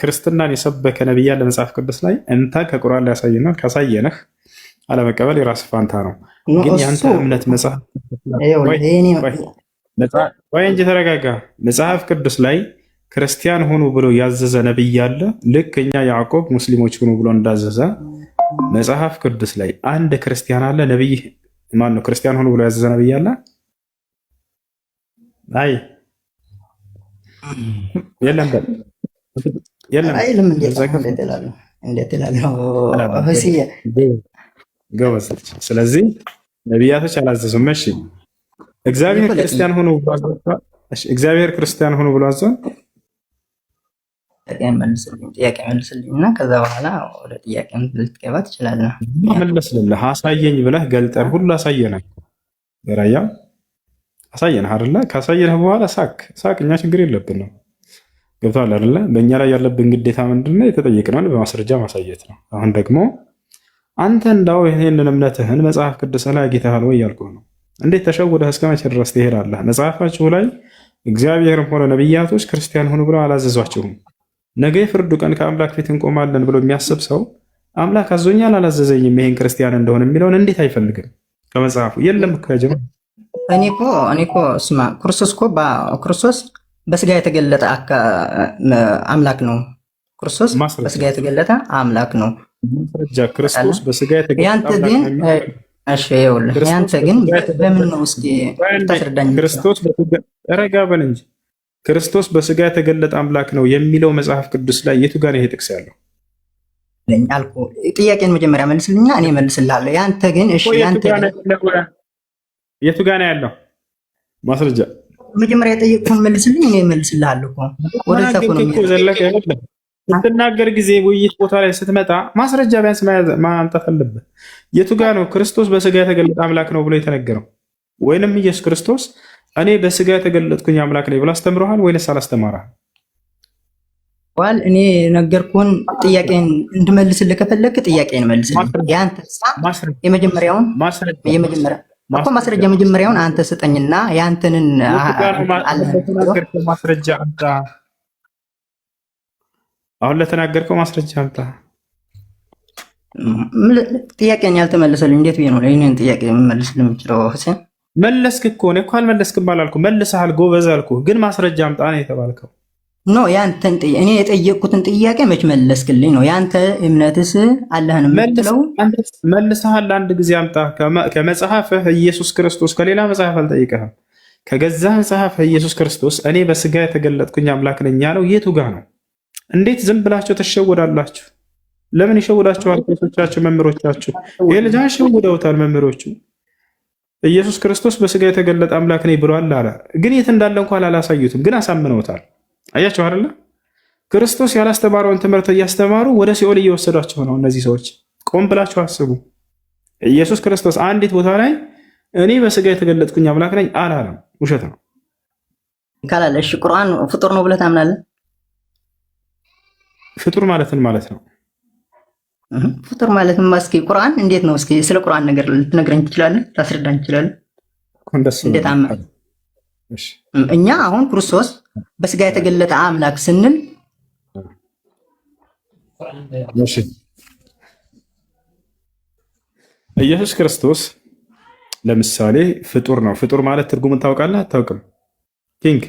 ክርስትናን የሰበከ ነብይ ያለ መጽሐፍ ቅዱስ ላይ እንታ ከቁርአን ላይ ያሳየና ካሳየነህ አለመቀበል የራስህ ፋንታ ነው። ግን ያንተ እምነት መጽሐፍ ወይ እንጂ ተረጋጋ። መጽሐፍ ቅዱስ ላይ ክርስቲያን ሆኑ ብሎ ያዘዘ ነብይ አለ። ልክ እኛ ያዕቆብ ሙስሊሞች ሆኑ ብሎ እንዳዘዘ መጽሐፍ ቅዱስ ላይ አንድ ክርስቲያን አለ። ነብይ ማን ነው? ክርስቲያን ሆኑ ብሎ ያዘዘ ነብይ አለ? አይ የለም በል የለም። እንዴት እላለሁ? ጎበዝ። ስለዚህ ነቢያቶች አላዘዙም። እሺ እግዚአብሔር ክርስቲያን ሆኑ ብሎ አዘዘ። እሺ እግዚአብሔር ክርስቲያን ሆኑ ብሎ አዘዘ። ጥያቄ መልስልኝና ከዛ በኋላ ወደ ጥያቄ ልትገባ ትችላለህ። መለስልህ። አሳየኝ ብለህ ገልጠን ሁሉ አሳየናል። ራያ አሳየን አይደለ? ካሳየንህ በኋላ ሳቅ። እኛ ችግር የለብንም። ገብቶሃል አይደለ? በእኛ ላይ ያለብን ግዴታ ምንድነው? የተጠየቅነውን በማስረጃ ማሳየት ነው። አሁን ደግሞ አንተ እንዳው ይሄንን እምነትህን መጽሐፍ ቅዱስ ላይ አግኝተሃል ወይ ያልኩህ ነው። እንዴት ተሸውደህ እስከ መቼ ድረስ ትሄዳለህ? መጽሐፋችሁ ላይ እግዚአብሔርም ሆነ ነቢያቶች ክርስቲያን ሆኑ ብለው አላዘዟችሁም። ነገ የፍርዱ ቀን ከአምላክ ፊት እንቆማለን ብሎ የሚያስብ ሰው አምላክ አዞኛል አላዘዘኝም ይሄን ክርስቲያን እንደሆነ የሚለውን እንዴት አይፈልግም? ከመጽሐፉ የለም እኮ ያጀማ። እኔ እኮ ስማ፣ ክርስቶስ በስጋ የተገለጠ አምላክ ነው። ክርስቶስ በስጋ የተገለጠ አምላክ ነው። ማስረጃ ክርስቶስ በስጋ የተገለጠ ያንተ ግን እሺ፣ ይኸውልህ ያንተ ግን በምን ነው እስኪ ታስረዳኝ። ክርስቶስ ረጋ በል እንጂ ክርስቶስ በስጋ የተገለጠ አምላክ ነው የሚለው መጽሐፍ ቅዱስ ላይ የቱ ጋር ነው ይሄ ጥቅስ ያለው? አልኩህ። ጥያቄን መጀመሪያ መልስልኛ፣ እኔ መልስልሃለሁ። ያንተ ግን እሺ፣ ያንተ የቱ ጋር ነው ያለው ማስረጃ? መጀመሪያ የጠየቅኩህን መልስልኝ፣ እኔ መልስልሃለሁ እኮ። ወደ ታኮ ነው ዘለቀ አይደለም። ስትናገር ጊዜ ውይይት ቦታ ላይ ስትመጣ ማስረጃ ቢያንስ ማምጣት አለብህ። የቱ ጋር ነው ክርስቶስ በስጋ የተገለጠ አምላክ ነው ብሎ የተነገረው? ወይንም ኢየሱስ ክርስቶስ እኔ በስጋ የተገለጥኩኝ አምላክ ነኝ ብሎ አስተምረሃል ወይንስ አላስተማረህም? ዋል እኔ ነገርኩህን። ጥያቄን እንድመልስልህ ከፈለክ ጥያቄን መልስልኝ። ያንተ የመጀመሪያውን መጀመሪያውን አንተ ስጠኝና ያንተንን ማስረጃ አምጣ። አሁን ለተናገርከው ማስረጃ አምጣ። ጥያቄን ያልተመለሰልኝ እንዴት ብዬ ነው ለእኔን ጥያቄ የምመልስልህ የምችለው? ሁሴን መለስክ እኮ እኔ እኮ አልመለስክም አላልኩም። መልሰሃል፣ ጎበዝ አልኩህ። ግን ማስረጃ አምጣ ነው የተባልከው። ኖ ያንተን እኔ የጠየቅኩትን ጥያቄ መች መለስክልኝ ነው። ያንተ እምነትስ አላህን የምትለው መልሰሃል። አንድ ጊዜ አምጣ ከመጽሐፍህ ኢየሱስ ክርስቶስ፣ ከሌላ መጽሐፍ አልጠይቀህም። ከገዛ መጽሐፍህ ኢየሱስ ክርስቶስ እኔ በስጋ የተገለጥኩኝ አምላክ ነኝ ያለው የቱ ጋር ነው? እንዴት ዝም ብላችሁ ትሸወዳላችሁ? ለምን ይሸውዳችኋል? ቄሶቻችሁ፣ መምህሮቻችሁ ይሄ ልጅ ሸውደውታል። መምህሮቹ ኢየሱስ ክርስቶስ በስጋ የተገለጠ አምላክ ነኝ ብሏል አለ። ግን የት እንዳለ እንኳን አላሳዩትም፣ ግን አሳምነውታል። አያችሁ አይደለ? ክርስቶስ ያላስተማረውን ትምህርት እያስተማሩ ወደ ሲኦል እየወሰዷቸው ነው እነዚህ ሰዎች። ቆም ብላችሁ አስቡ። ኢየሱስ ክርስቶስ አንዲት ቦታ ላይ እኔ በስጋ የተገለጥኩኝ አምላክ ነኝ አላለም። ውሸት ነው ካላለ እሺ፣ ቁርአን ፍጡር ነው ብለህ ታምናለህ? ፍጡር ማለትን ማለት ነው። ፍጡር ማለትም እስኪ ቁርአን እንዴት ነው? እስኪ ስለ ቁርአን ነገር ልትነግረኝ ትችላለህ? ታስረዳኝ ትችላለህ? እንዴት አምናለህ? እኛ አሁን ክርስቶስ በስጋ የተገለጠ አምላክ ስንል ኢየሱስ ክርስቶስ ለምሳሌ ፍጡር ነው። ፍጡር ማለት ትርጉሙን ታውቃለህ አታውቅም? ኪንግ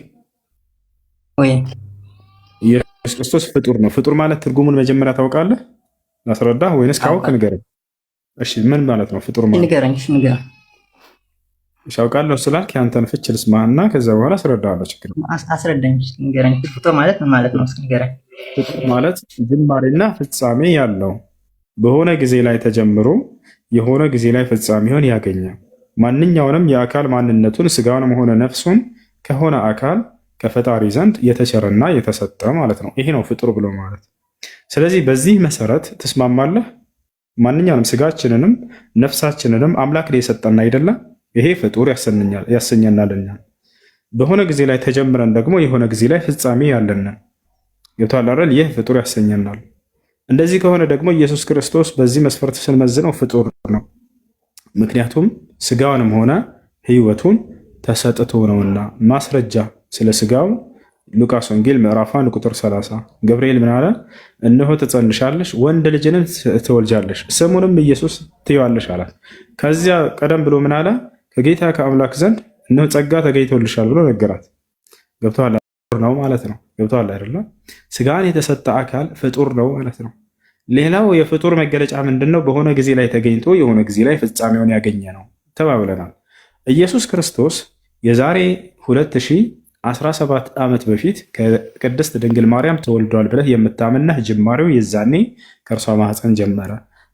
ወይ ኢየሱስ ክርስቶስ ፍጡር ነው። ፍጡር ማለት ትርጉሙን መጀመሪያ ታውቃለህ? ላስረዳህ ወይንስ ካወቅ ንገረኝ። እሺ ምን ማለት ነው ፍጡር ማለት? ንገረኝ። እሺ ንገረኝ። እሺ አውቃለሁ ስላልክ ያንተን ፍች ልስማህና ከዛ በኋላ አስረዳሃለሁ። ችግር አስረዳኝ። ንገረኝ። ፍጡር ማለት ምን ማለት ነው? እስኪ ንገረኝ። ፍጡር ማለት ጅማሬና ፍጻሜ ያለው በሆነ ጊዜ ላይ ተጀምሮ የሆነ ጊዜ ላይ ፍጻሜውን ያገኘ ማንኛውንም የአካል ማንነቱን ስጋውንም ሆነ ነፍሱን ከሆነ አካል ከፈጣሪ ዘንድ የተቸረና የተሰጠ ማለት ነው። ይሄ ነው ፍጡር ብሎ ማለት። ስለዚህ በዚህ መሰረት ትስማማለህ? ማንኛውንም ስጋችንንም ነፍሳችንንም አምላክ ላይ የሰጠን አይደለም? ይሄ ፍጡር ያሰኘናልና በሆነ ጊዜ ላይ ተጀምረን ደግሞ የሆነ ጊዜ ላይ ፍጻሜ ያለን ገብቶሃል አይደል? ይህ ፍጡር ያሰኘናል። እንደዚህ ከሆነ ደግሞ ኢየሱስ ክርስቶስ በዚህ መስፈርት ስንመዝነው ፍጡር ነው። ምክንያቱም ስጋውንም ሆነ ሕይወቱን ተሰጥቶ ነውና። ማስረጃ ስለ ስጋው ሉቃስ ወንጌል ምዕራፍ 1 ቁጥር 30 ገብርኤል ምን አለ? እነሆ ትጸንሻለሽ፣ ወንድ ልጅንም ትወልጃለሽ፣ ስሙንም ኢየሱስ ትይዋለሽ አላት። ከዚያ ቀደም ብሎ ምን አለ? ከጌታ ከአምላክ ዘንድ እነሆ ጸጋ ተገኝቶልሻል ብሎ ነገራት። ገብቶሃል ነው ማለት ነው። ገብቶሃል አይደለ? ስጋን የተሰጠ አካል ፍጡር ነው ማለት ነው። ሌላው የፍጡር መገለጫ ምንድን ነው? በሆነ ጊዜ ላይ ተገኝቶ የሆነ ጊዜ ላይ ፍጻሜውን ያገኘ ነው ተባብለናል። ኢየሱስ ክርስቶስ የዛሬ 2017 ዓመት በፊት ከቅድስት ድንግል ማርያም ተወልዷል ብለህ የምታምነህ ጅማሬው የዛኔ ከእርሷ ማህፀን ጀመረ።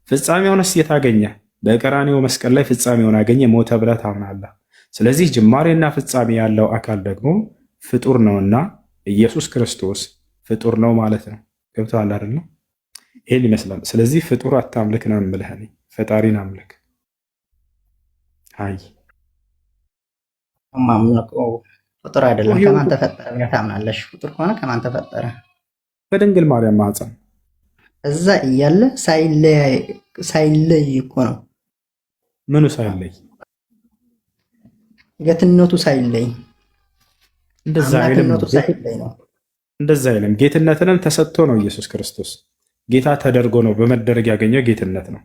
ፍጻሜውንስ የታገኘ በቀራንዮ መስቀል ላይ ፍጻሜውን አገኘ፣ ሞተ ብለህ ታምናለህ። ስለዚህ ጅማሬና ፍጻሜ ያለው አካል ደግሞ ፍጡር ነውና ኢየሱስ ክርስቶስ ፍጡር ነው ማለት ነው። ገብቶሃል አይደል? ይሄን ይመስላል። ስለዚህ ፍጡር አታምልክ ነው የምልህ እኔ፣ ፈጣሪን አምልክ። አይ ፍጡር አይደለም። ከማን ተፈጠረ ብለህ ታምናለሽ? ፍጡር ከሆነ ከማን ተፈጠረ? ከድንግል ማርያም ማህፀን እዛ እያለ ሳይለይ እኮ ነው። ምኑ ሳይለይ? ጌትነቱ ሳይለይ፣ እንደዛ አይልም። ጌትነትንም ተሰጥቶ ነው ኢየሱስ ክርስቶስ ጌታ ተደርጎ ነው በመደረግ ያገኘው ጌትነት ነው።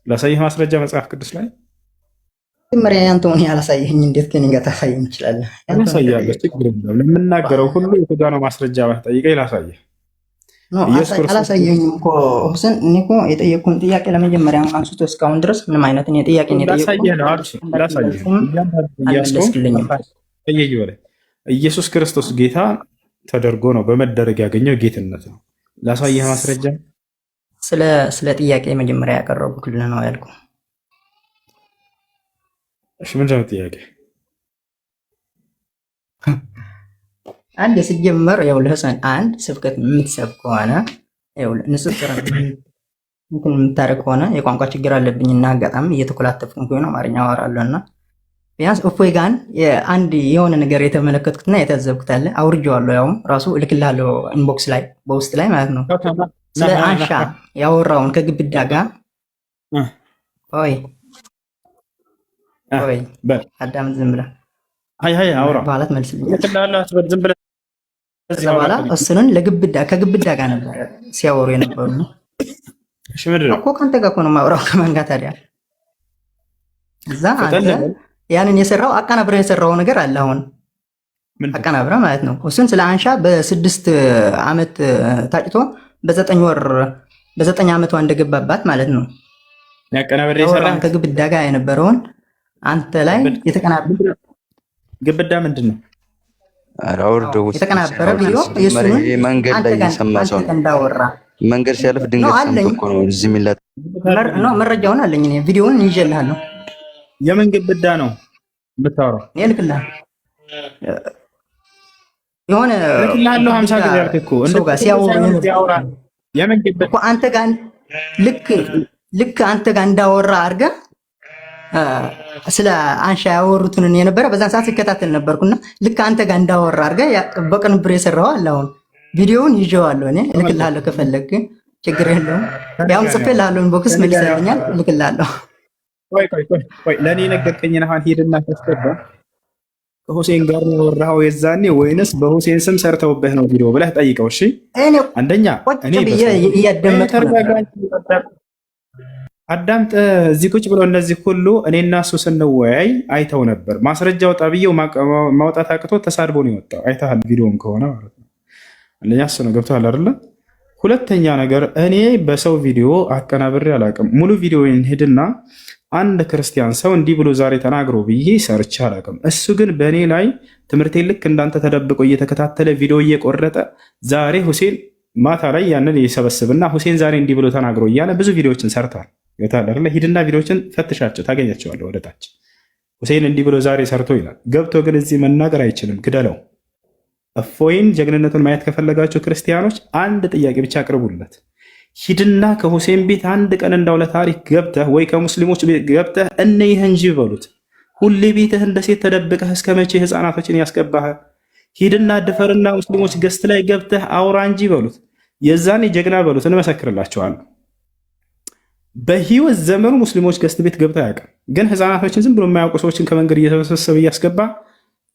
ላሳይህ ማስረጃ መጽሐፍ ቅዱስ ላይ መጀመሪያ ያንተውን ያላሳየኝ እንዴት ከኔ ጋር ታሳየኝ እንችላለን? ያሳያለሁ። ችግር የለም። ለምናገረው ሁሉ የተጋነ ማስረጃ ጠይቀኝ ላሳየህ። አላሳየኝም እኮ ሁሰን። እኔ እኮ የጠየቅኩን ጥያቄ ለመጀመሪያ አንስቶ እስካሁን ድረስ ምንም አይነት ጥያቄ ኢየሱስ ክርስቶስ ጌታ ተደርጎ ነው በመደረግ ያገኘው ጌትነት ነው። ላሳየህ ማስረጃ። ስለ ጥያቄ መጀመሪያ ያቀረብኩልህ ነው ያልኩህ። እሺ ምንድን ነው ጥያቄ? አንድ ሲጀመር ያው ለህፃን አንድ ስብከት የምትሰብ ከሆነ ያው ንጽጽር የምታደርግ ከሆነ የቋንቋ ችግር አለብኝና አጋጣሚ እየተኮላተፍኩ ነው አማርኛ አወራለሁና ቢያንስ እፎይ ጋር አንድ የሆነ ነገር የተመለከትኩትና የታዘብኩት አለ። አውርጄዋለሁ። ያውም ራሱ እልክልሃለሁ ኢንቦክስ ላይ በውስጥ ላይ ማለት ነው። ስለ አንሻ ያወራውን ከግብዳ ጋር ወይ አዳም ዝም ብለህ አውራ በኋላ ትመልስልኛለህ። በኋላ እሱንን ከግብዳ ጋር ነበር ሲያወሩ የነበሩ እኮ ከአንተ ጋር እኮ ነው የማወራው። ከማን ጋር ታዲያ? እዛ አንተ ያንን የሰራው አቀናብረህ የሰራው ነገር አለ። አሁን አቀናብረህ ማለት ነው። እሱን ስለ አንሻ በ6 ዓመት ታጭቶ በ9 ዓመቷ እንደገባባት ማለት ነው። ያቀናብረህ የሰራው ከግብዳ ጋር የነበረውን አንተ ላይ የተቀናበረ ግብዳ ምንድን ነው? ኧረ አውርደው የተቀናበረ ቪዲዮ የሱን መንገድ ላይ የሰማ ሰው ነው እንዳወራ መንገድ ሲያልፍ ድንገት ሰምቶ እኮ ነው እዚህ የሚላት ነው። መረጃውን አለኝ እኔ ቪዲዮውን ይዤልሃለሁ። የምን ግብዳ ነው የምታወራው? እኔ ልክልሃለሁ የሆነ ልክልሃለሁ 50 ጊዜ ያልክ እኮ ሰው ጋር ሲያወራ የምን ግብዳ እኮ አንተ ጋር ልክ አንተ ጋር እንዳወራ አድርገህ ስለ አንሻ ያወሩትን የነበረ በዛን ሰዓት ሲከታተል ነበርኩና ልክ አንተ ጋር እንዳወራ አድርገህ በቅንብር የሰራው አለ። አሁን ቪዲዮውን ይዤዋለሁ እኔ እልክልሃለሁ። ከፈለግ ችግር የለውም። ያውም ጽፌልሃለሁ፣ ኢንቦክስ መልሰልኛል፣ እልክልሃለሁ። ቆይ ለእኔ ነገርከኝን አሁን ሄድና ተስከባ ከሁሴን ጋር ነው ያወራኸው የዛኔ ወይንስ በሁሴን ስም ሰርተውብህ ነው ቪዲዮ ብለህ ጠይቀው። እሺ አንደኛ እኔ አዳምጥ። እዚህ ቁጭ ብሎ እነዚህ ሁሉ እኔና እሱ ስንወያይ አይተው ነበር። ማስረጃ ወጣ ብዬው ማውጣት አቅቶ ተሳድቦ ነው የወጣው። አይተሃል ቪዲዮን ከሆነ ማለት ነው። አንደኛ እሱ ነው። ገብቶሃል አይደለ? ሁለተኛ ነገር እኔ በሰው ቪዲዮ አቀናብሬ አላውቅም። ሙሉ ቪዲዮን ሄድና አንድ ክርስቲያን ሰው እንዲህ ብሎ ዛሬ ተናግሮ ብዬ ሰርቼ አላውቅም። እሱ ግን በእኔ ላይ ትምህርቴ ልክ እንዳንተ ተደብቆ እየተከታተለ ቪዲዮ እየቆረጠ ዛሬ ሁሴን ማታ ላይ ያንን ይሰበስብና ሁሴን ዛሬ እንዲህ ብሎ ተናግሮ እያለ ብዙ ቪዲዮዎችን ሰርቷል። ሂድና ቪዲዮዎችን ፈትሻቸው ታገኛቸዋለህ። ወደታች ሁሴን እንዲህ ብሎ ዛሬ ሰርቶ ይላል። ገብቶ ግን እዚህ መናገር አይችልም። ግደለው። እፎይን ጀግንነቱን ማየት ከፈለጋችሁ ክርስቲያኖች አንድ ጥያቄ ብቻ አቅርቡለት። ሂድና ከሁሴን ቤት አንድ ቀን እንዳው ለታሪክ ገብተህ ወይ ከሙስሊሞች ቤት ገብተህ እነይህ እንጂ በሉት። ሁሌ ቤትህ እንደ ሴት ተደብቀህ እስከ መቼ ህፃናቶችን ያስገባህ? ሂድና ድፈርና ሙስሊሞች ገስት ላይ ገብተህ አውራ እንጂ በሉት። የዛኔ ጀግና በሉት፣ እንመሰክርላቸዋለን። በህይወት ዘመኑ ሙስሊሞች ገስት ቤት ገብተህ አያውቅም። ግን ህፃናቶችን ዝም ብሎ የማያውቁ ሰዎችን ከመንገድ እየተሰበሰበ እያስገባ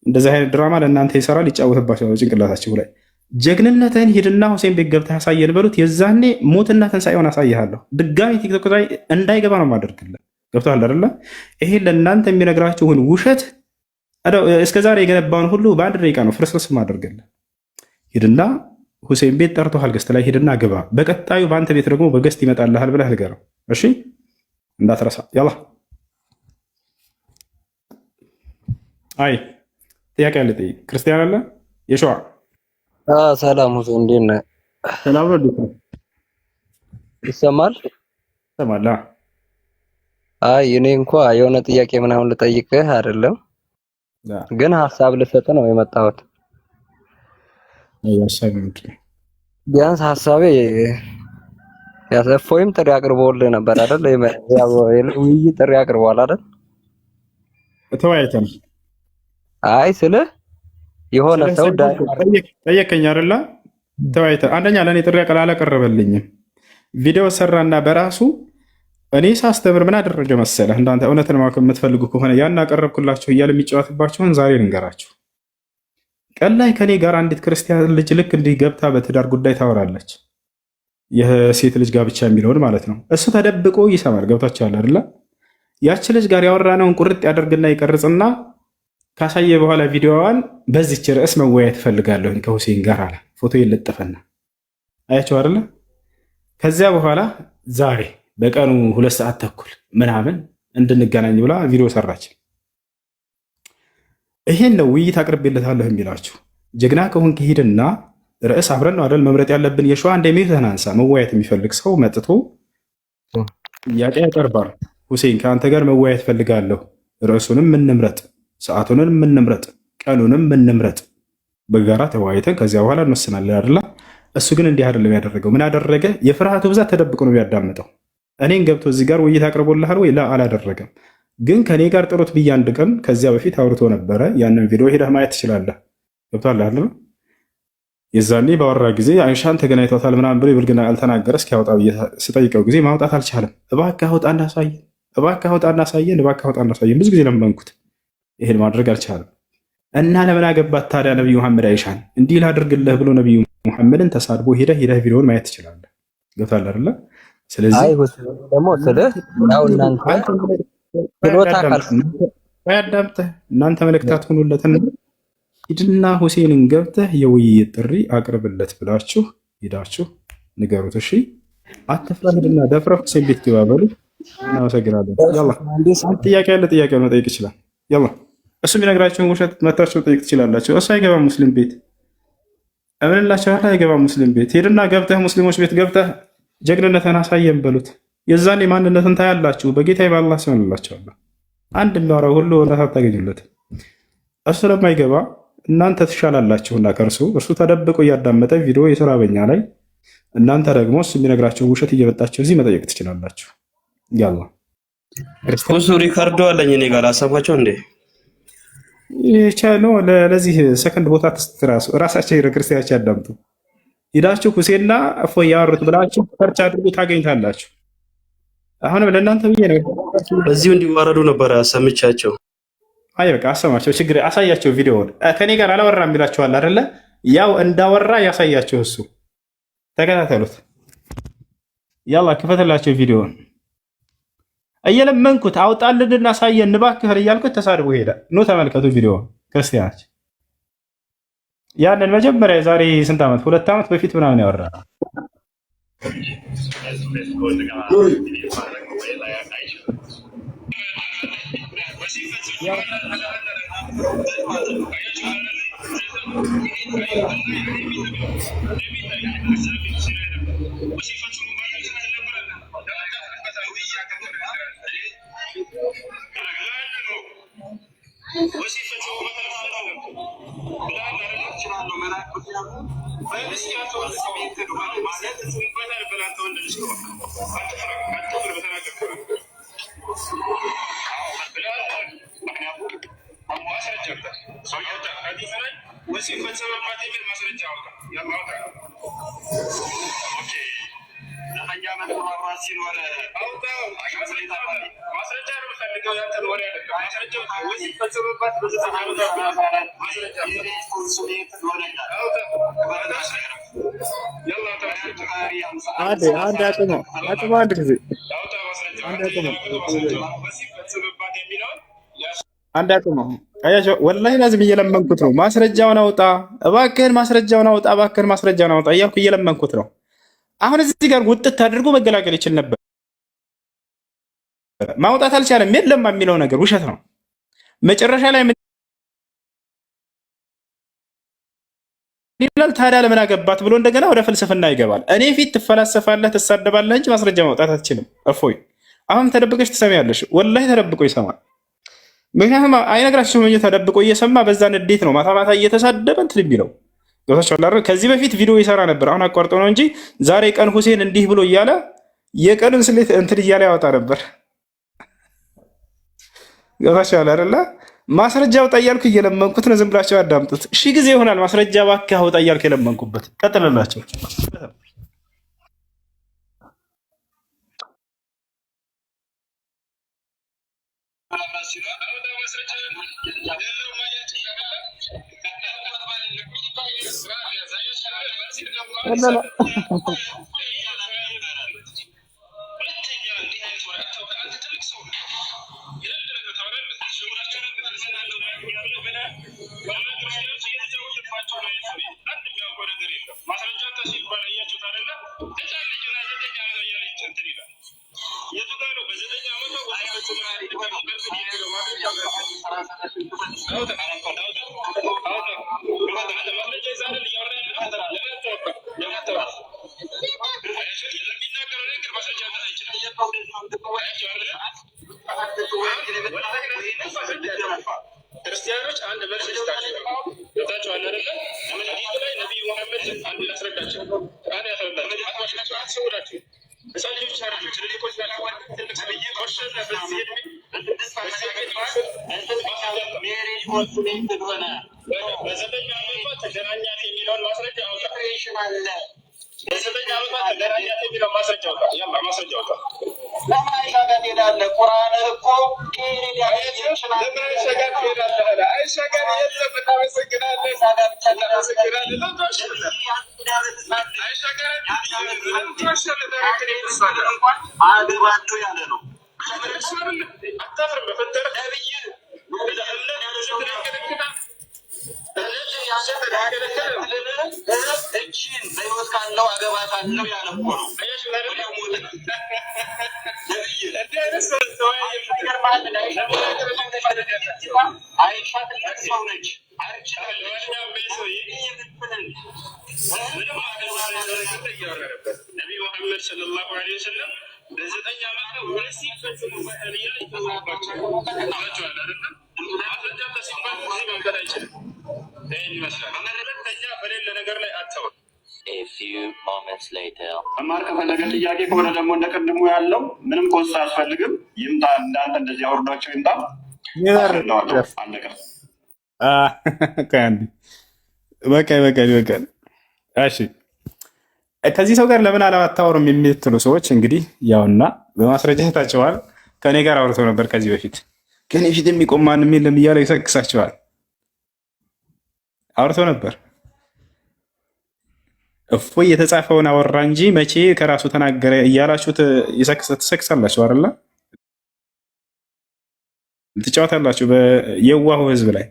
እንደዚህ አይነት ድራማ ለእናንተ ይሰራል፣ ይጫወትባቸው ጭንቅላታችሁ ላይ። ጀግንነትህን ሂድና ሁሴን ቤት ገብተህ ያሳየን በሉት። የዛኔ ሞትና ትንሣኤውን አሳይሃለሁ። ድጋሚ ቲክቶክ ላይ እንዳይገባ ነው የማደርግልህ። ገብቶሃል አይደለ? ይሄን ለእናንተ የሚነግራችሁን ውሸት እስከዛሬ የገነባውን ሁሉ በአንድ ደቂቃ ነው ፍርስርስ ማደርግልህ። ሂድና ሁሴን ቤት ጠርቶሃል፣ ገስት ላይ ሂድና ግባ። በቀጣዩ በአንተ ቤት ደግሞ በገስት ይመጣልሃል ብለህ ንገረው። እሺ እንዳትረሳ። ያላ አይ ጥያቄ አለ። ክርስቲያን አለ የሸዋ ሰላም ሁሴን እንዴት ነህ? ሰላም ነው። ይሰማል? ይሰማል። አይ እኔ እንኳ የሆነ ጥያቄ ምናምን ልጠይቅህ አይደለም፣ ግን ሀሳብ ልሰጥ ነው የመጣሁት። ቢያንስ ሀሳቤ እፎይም ጥሪ አቅርቦልህ ነበር አይደል? ውይይት ጥሪ አቅርቧል አይደል? ተወያይተን አይ ስልህ የሆነ ሰው ጠየቀኝ አይደለ? ተወያይተን አንደኛ ለእኔ ጥሪ አላቀረበልኝም። ቪዲዮ ሰራና በራሱ እኔ ሳስተምር ምን አደረገ መሰለህ? እንዳንተ እውነትን ማወቅ የምትፈልጉ ከሆነ ያን አቀረብኩላችሁ እያለ የሚጫወትባችሁን ዛሬ ልንገራችሁ። ቀን ላይ ከኔ ጋር አንዲት ክርስቲያን ልጅ ልክ እንዲህ ገብታ በትዳር ጉዳይ ታወራለች። የሴት ልጅ ጋብቻ የሚለውን ማለት ነው። እሱ ተደብቆ ይሰማል። ገብታችኋል አይደለ? ያች ልጅ ጋር ያወራነውን ቁርጥ ያደርግና ይቀርጽና ካሳየ በኋላ ቪዲዮዋን በዚች ርዕስ መወያየት እፈልጋለሁ ከሁሴን ጋር አለ። ፎቶ የለጠፈና አያቸው አይደለ? ከዚያ በኋላ ዛሬ በቀኑ 2 ሰዓት ተኩል ምናምን እንድንገናኝ ብላ ቪዲዮ ሰራች። ይሄን ነው ውይይት አቅርቤለታለሁ የሚላችሁ። ጀግና ከሆንክ ሂድና ርዕስ አብረን ነው አይደል መምረጥ ያለብን። የሸዋ እንደሚል ተናንሳ መወያየት የሚፈልግ ሰው መጥቶ ጥያቄ ያቀርባል። ሁሴን ከአንተ ጋር መወያየት ፈልጋለሁ፣ ርዕሱንም ምንምረጥ፣ ሰዓቱንም ምንምረጥ፣ ቀኑንም ምንምረጥ፣ በጋራ ተወያይተን ከዚያ በኋላ እንወስናለን አይደል? እሱ ግን እንዲህ አይደለም ያደረገው። ምን አደረገ? የፍርሃቱ ብዛት ተደብቆ ነው ያዳምጠው። እኔን ገብቶ እዚህ ጋር ውይይት አቅርቦልሃል ወይ? አላደረገም። ግን ከኔ ጋር ጥሩት ብዬ አንድ ቀን ከዚያ በፊት አውርቶ ነበረ። ያንን ቪዲዮ ሄደህ ማየት ትችላለህ። ገብቶሃል አይደል? የዛኔ ባወራ ጊዜ አይሻን ተገናኝቷታል ምናምን ብሎ ብልግና ያልተናገረ እስኪያወጣ ስጠይቀው ጊዜ ማውጣት አልቻለም። እባክህ አውጣ እናሳየን፣ እባክህ አውጣ እናሳየን፣ እባክህ አውጣ እናሳየን። ብዙ ጊዜ ለመንኩት፣ ይሄን ማድረግ አልቻለም። እና ለምን አገባት ታዲያ ነቢዩ መሐመድ አይሻን እንዲህ ላድርግልህ ብሎ ነቢዩ መሐመድን ተሳድቦ ሄደህ ቪዲዮውን ማየት ትችላለህ። ገብቶሃል አይደለ? ስለዚህ ደግሞ አዳምጠህ እናንተ መልእክታት ሆኑለትና ሂድና ሁሴንን ገብተህ የውይይት ጥሪ አቅርብለት ብላችሁ ሂዳችሁ ንገሩት። እሺ አትፍራ፣ ሂድና ደፍረህ ሁሴን ቤት ግባ በሉ። እናመሰግናለን። ጥያቄ ያለ ጥያቄ መጠየቅ ይችላል። ያላ እሱ የሚነግራችሁን ውሸት መታችሁ ጠይቅ ትችላላችሁ። እሱ አይገባም ሙስሊም ቤት እምንላችኋል። አይገባም ሙስሊም ቤት ሄድና ገብተህ ሙስሊሞች ቤት ገብተህ ጀግንነትን አሳየን በሉት። የዛኔ ማንነትን ታያላችሁ። በጌታ በአላህ ስም እንላቸዋለሁ። አንድ የሚያወራው ሁሉ እውነት አታገኙለት። እሱ ስለማይገባ እናንተ ትሻላላችሁና ከእርሱ እርሱ ተደብቆ እያዳመጠ ቪዲዮ የስራ በኛ ላይ እናንተ ደግሞ እሱ የሚነግራቸው ውሸት እየመጣችሁ እዚህ መጠየቅ ትችላላችሁ። ያላ እሱ ሪካርዶ አለኝ እኔ ጋር አሰማቸው እንዴ ይቻሉ ለዚህ ሰከንድ ቦታ ራሳቸው ክርስቲያኖች ያዳምጡ። ሂዳችሁ ሁሴንና እፎይ ያወሩት ብላችሁ ሰርች አድርጉ ታገኝታላችሁ። አሁንም ለእናንተ ብዬ ነው በዚሁ እንዲዋረዱ ነበረ ሰምቻቸው። አይ በቃ አሰማቸው፣ ችግር አሳያቸው። ቪዲዮውን ከኔ ጋር አላወራም ይላችኋል አይደለ? ያው እንዳወራ ያሳያቸው እሱ። ተከታተሉት። ያላ ክፈትላቸው ቪዲዮውን። እየለመንኩት አውጣልንና አሳየን እባክህ እያልኩት ተሳድቦ ሄደ። ኑ ተመልከቱ ቪዲዮውን ክርስቲያኖች። ያንን መጀመሪያ የዛሬ ስንት ዓመት 2 ዓመት በፊት ምናምን ያወራ ወላሂ ላዝም እየለመንኩት ነው። ማስረጃውን አውጣ እባክህን፣ ማስረጃውን አውጣ እባክህን፣ ማስረጃውን አውጣ እያልኩ እየለመንኩት ነው። አሁን እዚህ ጋር ውጥት አድርጎ መገላገል ይችል ነበር። ማውጣት አልቻለም። የለም የሚለው ነገር ውሸት ነው። መጨረሻ ላይ ምን ይላል ታዲያ? ለምን አገባት ብሎ እንደገና ወደ ፍልስፍና ይገባል። እኔ ፊት ትፈላሰፋለህ፣ ትሳደባለህ እንጂ ማስረጃ ማውጣት አትችልም። እፎይ አሁን ተደብቀሽ ትሰሚያለሽ። ወላሂ ተደብቆ ይሰማል። ምክንያቱም አይነግራችሁም እንጂ ተደብቆ እየሰማ በዛ ንዴት ነው ማታ ማታ እየተሳደበ እንትን የሚለው ገብታችኋል። ከዚህ በፊት ቪዲዮ ይሰራ ነበር። አሁን አቋርጦ ነው እንጂ ዛሬ ቀን ሁሴን እንዲህ ብሎ እያለ የቀኑን ስሌት እንትን እያለ ያወጣ ነበር። ገብታችኋል አይደለ? ማስረጃ አውጣ እያልኩ እየለመንኩት ነው። ዝም ብላችሁ አዳምጡት። ሺህ ጊዜ ይሆናል ማስረጃ እባክህ አውጣ እያልኩ የለመንኩበት። ቀጥልላቸው። ክርስቲያኖች አንድ መልስ ይስጣቸው። ገብታችኋል አይደለ? ነብዩ ላይ ነብዩ መሐመድ አንድ ላስረዳቸው። አንድ ያስረዳቸው። አጥዋሽ ናቸው፣ አትሰውላችሁ። ህፃን ልጆች አይደሉ፣ ትልልቆች ናቸው። ትልቅ ሰውዬ ቆሸለ በዚህ እድሜ በዘጠኝ ዓመቷ ተገናኛት የሚለውን ማስረጃ አውጣ። በዘጠኝ ዓመቷ ተገናኛት የሚለውን ማስረጃ አውጣ። ያላ ማስረጃ አውጣ። ለምን አይሻጋር ትሄዳለህ? ቁርአን እኮ ለምን አይሻጋር ትሄዳለህ? አይሻጋር የለም። እናመሰግናለን፣ እናመሰግናለን። አገባቸው ያለ ነው። አታፍርም? በፈጠረ ነብይ እችን በህይወት ካለው አገባታለሁ ያለ እኮ ነው። ነብይ አይሻ ትልቅ ሰው ነች። ነቢ መሐመድ ሰለላሁ ዐለይሂ ወሰለም በ9 ዓመት ነው ወይስ ሲፈጽሙ ባህሪያ ይተዋባቸው አላቸው አይደለም። ማስረጃ ተሲባል እዚህ መንገድ አይችልም። ይህን ይመስላል። ሁለተኛ በሌለ ነገር ላይ አትተውል። መማር ከፈለገ ጥያቄ ከሆነ ደግሞ እንደቀድሞ ያለው ምንም ኮስት አያስፈልግም። ይምጣ እንዳንተ እንደዚህ አውርዷቸው ይምጣ። አለቀ። በቃ። እሺ ከዚህ ሰው ጋር ለምን አላታወሩም የምትሉ ሰዎች እንግዲህ ያውና በማስረጃ ታቸዋል። ከኔ ጋር አውርተው ነበር ከዚህ በፊት ከኔ ፊት የሚቆም ማንም የለም እያለ ይሰክሳቸዋል። አውርተው ነበር። እፎይ የተጻፈውን አወራ እንጂ መቼ ከራሱ ተናገረ እያላችሁ ትሰክሳላችሁ አይደለ? ትጫወታላችሁ በየዋሁ ህዝብ ላይ።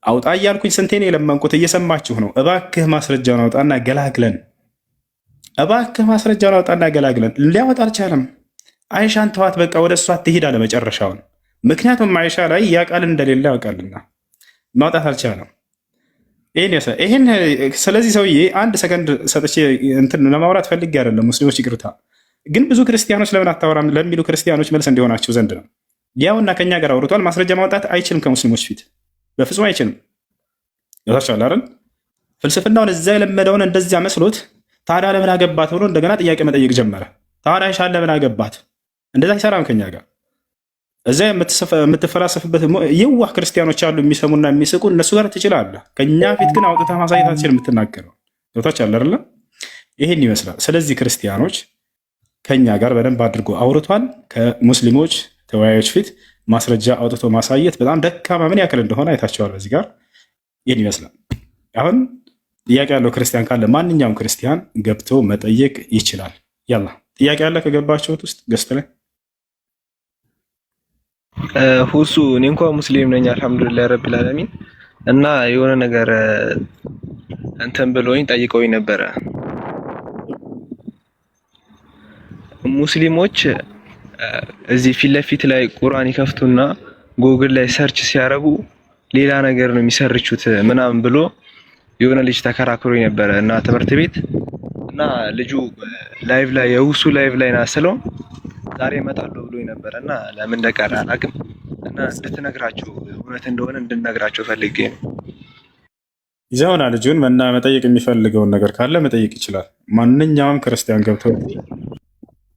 አውጣ እያልኩኝ ስንቴን የለመንኩት እየሰማችሁ ነው። እባክህ ማስረጃውን አውጣና ገላግለን፣ እባክህ ማስረጃውን አውጣና ገላግለን። ሊያወጣ አልቻለም። አይሻን ተዋት፣ በቃ ወደ እሷ አትሂድ አለ መጨረሻውን። ምክንያቱም አይሻ ላይ ያ ቃል እንደሌለ ያውቃልና ማውጣት አልቻለም። ይህን ስለዚህ ሰውዬ አንድ ሰከንድ ሰጥቼ እንትን ለማውራት ፈልጌ አይደለም። ሙስሊሞች ይቅርታ፣ ግን ብዙ ክርስቲያኖች ለምን አታወራም ለሚሉ ክርስቲያኖች መልስ እንዲሆናቸው ዘንድ ነው። ያውና ከኛ ጋር አውርቷል። ማስረጃ ማውጣት አይችልም፣ ከሙስሊሞች ፊት በፍጹም አይችልም። ይወታችኋል አይደል? ፍልስፍናውን እዛ የለመደውን እንደዚያ መስሎት ታዲያ ለምን አገባት ብሎ እንደገና ጥያቄ መጠየቅ ጀመረ። ታዲያ አይሻን ለምን አገባት? እንደዛ አይሰራም ከኛ ጋር። እዛ የምትፈላሰፍበት የዋህ ክርስቲያኖች አሉ የሚሰሙና የሚስቁ፣ እነሱ ጋር ትችላለህ። ከኛ ፊት ግን አውጥተህ ማሳየት አትችልም። የምትናገረው ይወታችኋል አይደል? ይህን ይመስላል። ስለዚህ ክርስቲያኖች ከኛ ጋር በደንብ አድርጎ አውርቷል። ከሙስሊሞች ተወያዮች ፊት ማስረጃ አውጥቶ ማሳየት በጣም ደካማ ምን ያክል እንደሆነ አይታቸዋል። በዚህ ጋር ይህን ይመስላል። አሁን ጥያቄ ያለው ክርስቲያን ካለ ማንኛውም ክርስቲያን ገብቶ መጠየቅ ይችላል። ያላ ጥያቄ ያለ ከገባችሁት ውስጥ ገስት ላይ ሁሱ እኔ እንኳን ሙስሊም ነኝ አልሐምዱሊላህ ረቢል ዓለሚን እና የሆነ ነገር እንትን ብሎኝ ጠይቀውኝ ነበረ። ሙስሊሞች እዚህ ፊት ለፊት ላይ ቁርአን ይከፍቱና ጉግል ላይ ሰርች ሲያረጉ ሌላ ነገር ነው የሚሰርቹት ምናምን ብሎ የሆነ ልጅ ተከራክሮኝ ነበረ እና ትምህርት ቤት እና ልጁ ላይቭ ላይ የሁሱ ላይቭ ላይ ናስለው ዛሬ እመጣለሁ ብሎኝ ነበረ እና ለምን እንደቀረ አላውቅም እና እንድትነግራቸው እውነት እንደሆነ እንድነግራቸው ፈልጌ ነው። ይዘውና ልጁን መጠየቅ የሚፈልገውን ነገር ካለ መጠየቅ ይችላል። ማንኛውም ክርስቲያን ገብተው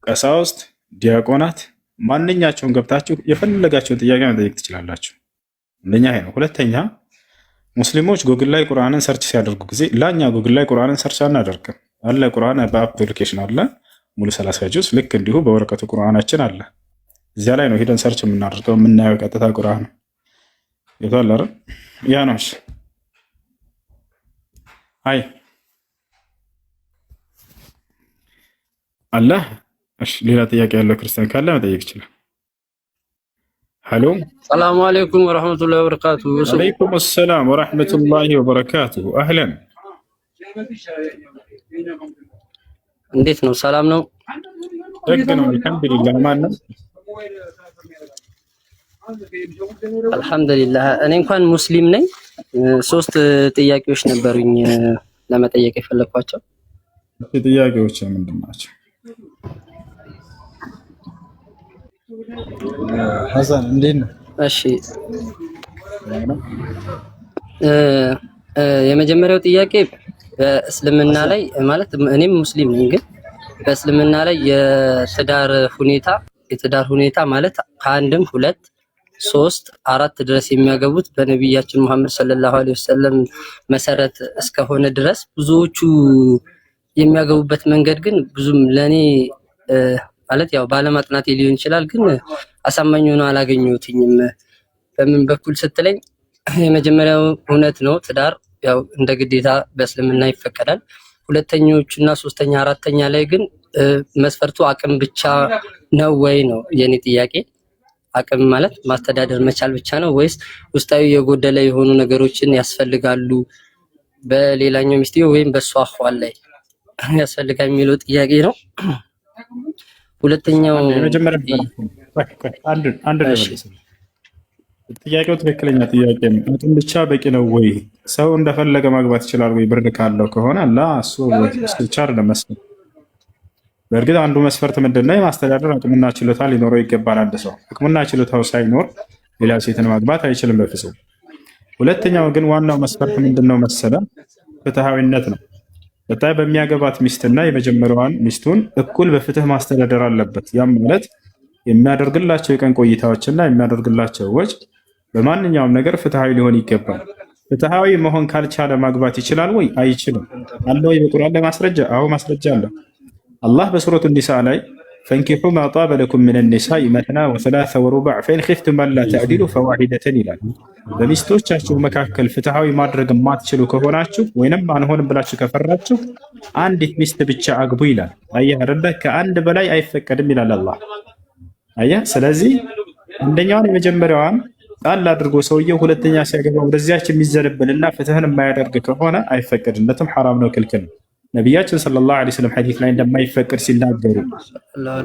ቀሳውስት፣ ዲያቆናት ማንኛቸውን ገብታችሁ የፈለጋቸውን ጥያቄ መጠየቅ ትችላላችሁ። አንደኛ ይሄ ነው። ሁለተኛ ሙስሊሞች ጉግል ላይ ቁርአንን ሰርች ሲያደርጉ ጊዜ ላኛ ጉግል ላይ ቁርአንን ሰርች አናደርግም። አለ ቁርአን በአፕሊኬሽን አለ ሙሉ 30 ጁዝ፣ ልክ እንዲሁ በወረቀቱ ቁርአናችን አለ። እዚያ ላይ ነው ሄደን ሰርች የምናደርገው የምናየው ቀጥታ ቁርአን ይቷላረ ያ ነው። አይ አላህ እሺ፣ ሌላ ጥያቄ ያለው ክርስቲያን ካለ መጠየቅ ይችላል። ሄሎ፣ ሰላም አለይኩም ወራህመቱላሂ ወበረካቱ። ወአለይኩም ሰላም ወራህመቱላሂ ወበረካቱ። አህለን፣ እንዴት ነው? ሰላም ነው? ደግ ነው፣ አልሐምዱሊላህ። ማን ነው? አልሐምዱሊላህ። እኔ እንኳን ሙስሊም ነኝ። 3 ጥያቄዎች ነበሩኝ ለመጠየቅ የፈለኳቸው። ጥያቄዎች ምንድን ናቸው? ሐሰን እንዴት ነው? እሺ የመጀመሪያው ጥያቄ በእስልምና ላይ ማለት እኔም ሙስሊም ነኝ፣ ግን በእስልምና ላይ የትዳር ሁኔታ ማለት ከአንድም 2 3 4 ድረስ የሚያገቡት በነቢያችን መሐመድ ሰለላሁ ዐለይሂ ወሰለም መሰረት እስከሆነ ድረስ ብዙዎቹ የሚያገቡበት መንገድ ግን ብዙም ለኔ ማለት ያው ባለማጥናቴ ሊሆን ይችላል፣ ግን አሳማኝ ሆኖ አላገኘሁትኝም። በምን በኩል ስትለኝ የመጀመሪያው እውነት ነው፣ ትዳር ያው እንደ ግዴታ በእስልምና ይፈቀዳል። ሁለተኞቹና ሶስተኛ አራተኛ ላይ ግን መስፈርቱ አቅም ብቻ ነው ወይ ነው የኔ ጥያቄ። አቅም ማለት ማስተዳደር መቻል ብቻ ነው ወይስ ውስጣዊ የጎደለ የሆኑ ነገሮችን ያስፈልጋሉ በሌላኛው ሚስትየው ወይም በሷ አኽዋል ላይ ያስፈልጋል የሚለው ጥያቄ ነው። ሁለተኛው ጥያቄው ትክክለኛ ጥያቄ ነው። አቅም ብቻ በቂ ነው ወይ? ሰው እንደፈለገ ማግባት ይችላል ወይ? ብር ካለው ከሆነ አላ እሱ ብቻ አይደለም መስፈርት። በእርግጥ አንዱ መስፈርት ምንድነው? የማስተዳደር አቅምና ችሎታ ሊኖረው ይገባል። አንድ ሰው አቅምና ችሎታው ሳይኖር ሌላ ሴትን ማግባት አይችልም በፍጹም። ሁለተኛው ግን ዋናው መስፈርት ምንድነው መሰለ? ፍትሃዊነት ነው። በጣም በሚያገባት ሚስትና የመጀመሪያዋን ሚስቱን እኩል በፍትህ ማስተዳደር አለበት። ያም ማለት የሚያደርግላቸው የቀን ቆይታዎችና የሚያደርግላቸው ወጭ በማንኛውም ነገር ፍትሃዊ ሊሆን ይገባል። ፍትሃዊ መሆን ካልቻለ ማግባት ይችላል ወይ? አይችልም። አለ ወይ በቁርአን ላይ ማስረጃ? አዎ ማስረጃ አለ። አላህ በሱረቱ ኒሳ ላይ ፈንኪሑ ማ ጣበ ለኩም ሚነ ኒሳኢ መትና ወሰላሰ ወሩባዕ ፈኢን ኺፍቱም አላ ተዕዲሉ ፈዋሂደተን ይላል። በሚስቶቻችሁ መካከል ፍትሃዊ ማድረግ የማትችሉ ከሆናችሁ ወይንም አንሆንም ብላችሁ ከፈራችሁ አንዲት ሚስት ብቻ አግቡ ይላል። አየህ አይደለ? ከአንድ በላይ አይፈቀድም ይላል አላህ። አየህ። ስለዚህ አንደኛዋን የመጀመሪያዋን ጣል አድርጎ ሰውየው ሁለተኛ ሲያገባ ወደዚያች የሚዘንብልና ፍትህን የማያደርግ ከሆነ አይፈቀድለትም፣ ሐራም ነው፣ ክልክል ነው። ነቢያችን ሰለላሁ ዐለይሂ ወሰለም ሐዲስ ላይ እንደማይፈቀድ ሲናገሩ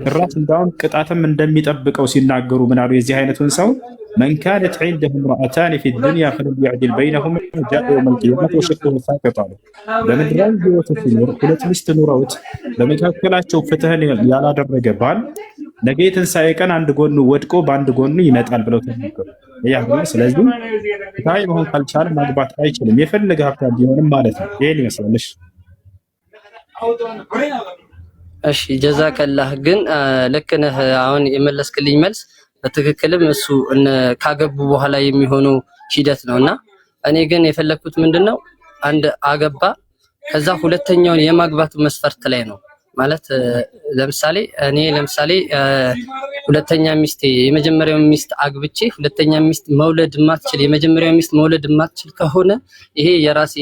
ጭራሽ እንዳውም ቅጣትም እንደሚጠብቀው ሲናገሩ ምን አሉ? የዚህ አይነቱን ሰው መን ካነት ዒንደሁ እምረአታኒ ፊ ዱንያ ፈለም የዕድል በይነሁማ ጃአ የውመል ቂያመቲ ወሸቅሁ ሳቂጥ አሉ። በምድራዊ ህይወቱ ሲኖር ሁለት ሚስት ኑረውት በመካከላቸው ፍትህን ያላደረገ ባል ነገ የትንሣኤ ቀን አንድ ጎኑ ወድቆ በአንድ ጎኑ ይመጣል ብለው ተናገሩ። ስለዚህ ፍትሃዊ መሆን ካልቻለ ማግባት አይችልም፣ የፈለገ ሀብታም ቢሆንም ማለት ነው። ይሄን ይመስላልሽ። እሺ ጀዛከላህ። ግን ልክ ነህ። አሁን የመለስክልኝ መልስ በትክክልም እሱ ካገቡ በኋላ የሚሆነው ሂደት ነውና እኔ ግን የፈለኩት ምንድነው አንድ አገባ ከዛ ሁለተኛውን የማግባቱ መስፈርት ላይ ነው ማለት ለምሳሌ እኔ ሁለተኛ ሚስቴ የመጀመሪያው ሚስት አግብቼ ሁለተኛ ሚስት መውለድ ማትችል የመጀመሪያው ሚስት መውለድ ማትችል ከሆነ ይሄ የራሴ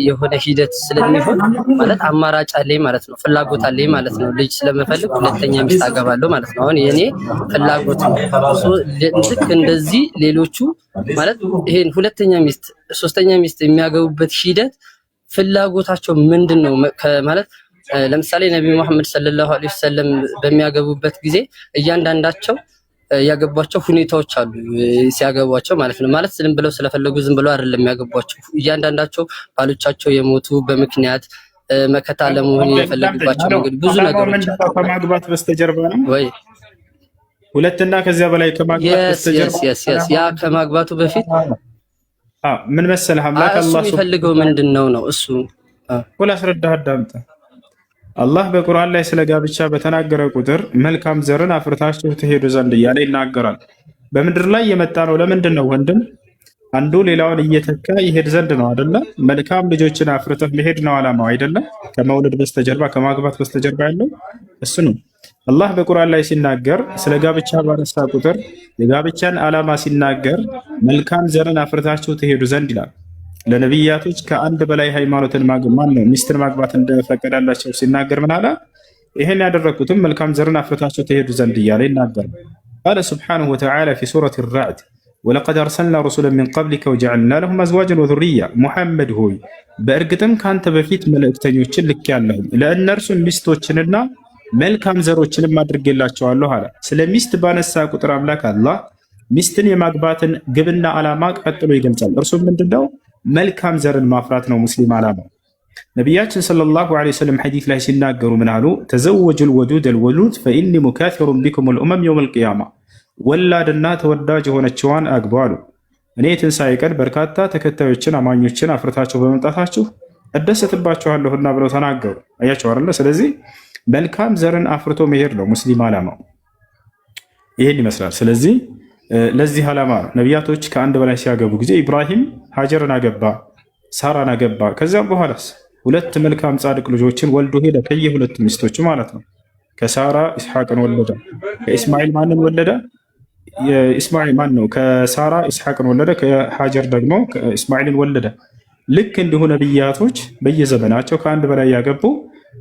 የሆነ ሂደት ስለሚሆን ማለት አማራጭ አለኝ ማለት ነው፣ ፍላጎት አለኝ ማለት ነው። ልጅ ስለምፈልግ ሁለተኛ ሚስት አገባለሁ ማለት ነው። አሁን የኔ ፍላጎት ነው። ልክ እንደዚህ ሌሎቹ ማለት ይሄን ሁለተኛ ሚስት ሶስተኛ ሚስት የሚያገቡበት ሂደት ፍላጎታቸው ምንድነው ማለት ለምሳሌ ነብዩ መሐመድ ሰለላሁ ዐለይሂ ወሰለም በሚያገቡበት ጊዜ እያንዳንዳቸው ያገቧቸው ሁኔታዎች አሉ ሲያገቧቸው ማለት ነው። ማለት ዝም ብለው ስለፈለጉ ዝም ብለው አይደለም የሚያገቧቸው። እያንዳንዳቸው ባሎቻቸው የሞቱ በምክንያት መከታ ለመሆን የፈለጉባቸው መንገድ ብዙ ነገሮች ከማግባት በስተጀርባ ነው ወይ ሁለትና ከዚያ በላይ ከማግባት በስተጀርባ ያ ከማግባቱ በፊት ምን መሰለህ አምላክ አላህ የሚፈልገው ምንድነው ነው እሱ ሁላ አስረዳህ አዳምጥ። አላህ በቁርአን ላይ ስለ ጋብቻ በተናገረ ቁጥር መልካም ዘርን አፍርታችሁ ትሄዱ ዘንድ እያለ ይናገራል። በምድር ላይ የመጣ ነው ለምንድን ነው ወንድም? አንዱ ሌላውን እየተካ ይሄድ ዘንድ ነው አይደለ? መልካም ልጆችን አፍርተህ መሄድ ነው ዓላማው አይደለ? ከመውለድ በስተጀርባ ከማግባት በስተጀርባ ያለው እሱ ነው። አላህ በቁርአን ላይ ሲናገር ስለ ጋብቻ ባነሳ ቁጥር የጋብቻን ዓላማ ሲናገር መልካም ዘርን አፍርታችሁ ትሄዱ ዘንድ ይላል። ለነቢያቶች ከአንድ በላይ ሃይማኖትን ሚስትን ማግባት እንደፈቀዳላቸው ሲናገር ምን አለ? ይሄን ያደረኩትም መልካም ዘርን አፍርታችሁ ትሄዱ ዘንድ እያለ ይናገራል። ቃለ ሱብሓነሁ ወተዓላ ፊ ሱረት ራዕድ ወለቀድ አርሰልና ሩሱለን ሚን ቀብሊከ ወጀዐልና ለሁም አዝዋጀን ወዙርያ። ሙሐመድ ሆይ በእርግጥም ከአንተ በፊት መልእክተኞችን ልኬአለሁ ለእነርሱም ሚስቶችንና መልካም ዘሮችንም አድርጌላቸዋለሁ አለ። ስለ ሚስት ባነሳ ቁጥር አምላክ አላህ ሚስትን የማግባትን ግብና ዓላማ ቀጥሎ ይገልጻል። እርሱም ምንድነው? መልካም ዘርን ማፍራት ነው ሙስሊም ዓላማው። ነቢያችን ሰለላሁ ዐለይሂ ወሰለም ሐዲስ ላይ ሲናገሩ ምን አሉ? ተዘወጁል ወዱድ አልወሉድ ፈኢኒ ሙካፊሩን ቢኩም አልኡመም የውመል ቂያማ። ወላድና ተወዳጅ የሆነችዋን አግቡ አሉ። እኔ የትንሣኤ ቀን በርካታ ተከታዮችን አማኞችን አፍርታቸው በመምጣታችሁ እደሰትባችኋለሁና ብለው ተናገሩ። አያቸው አይደለ? ስለዚህ መልካም ዘርን አፍርቶ መሄድ ነው ሙስሊም ዓላማው። ይሄን ይመስላል። ስለዚህ ለዚህ ዓላማ ነቢያቶች ከአንድ በላይ ሲያገቡ ጊዜ ኢብራሂም ሀጀርን አገባ፣ ሳራን አገባ። ከዚያም በኋላስ ሁለት መልካም ጻድቅ ልጆችን ወልዶ ሄደ፣ ከየሁለቱ ሚስቶቹ ማለት ነው። ከሳራ ኢስሐቅን ወለደ፣ ከኢስማኤል ማንን ወለደ? ኢስማኤል ማን ነው? ከሳራ ኢስሐቅን ወለደ፣ ከሀጀር ደግሞ ኢስማኤልን ወለደ። ልክ እንዲሁ ነቢያቶች በየዘመናቸው ከአንድ በላይ ያገቡ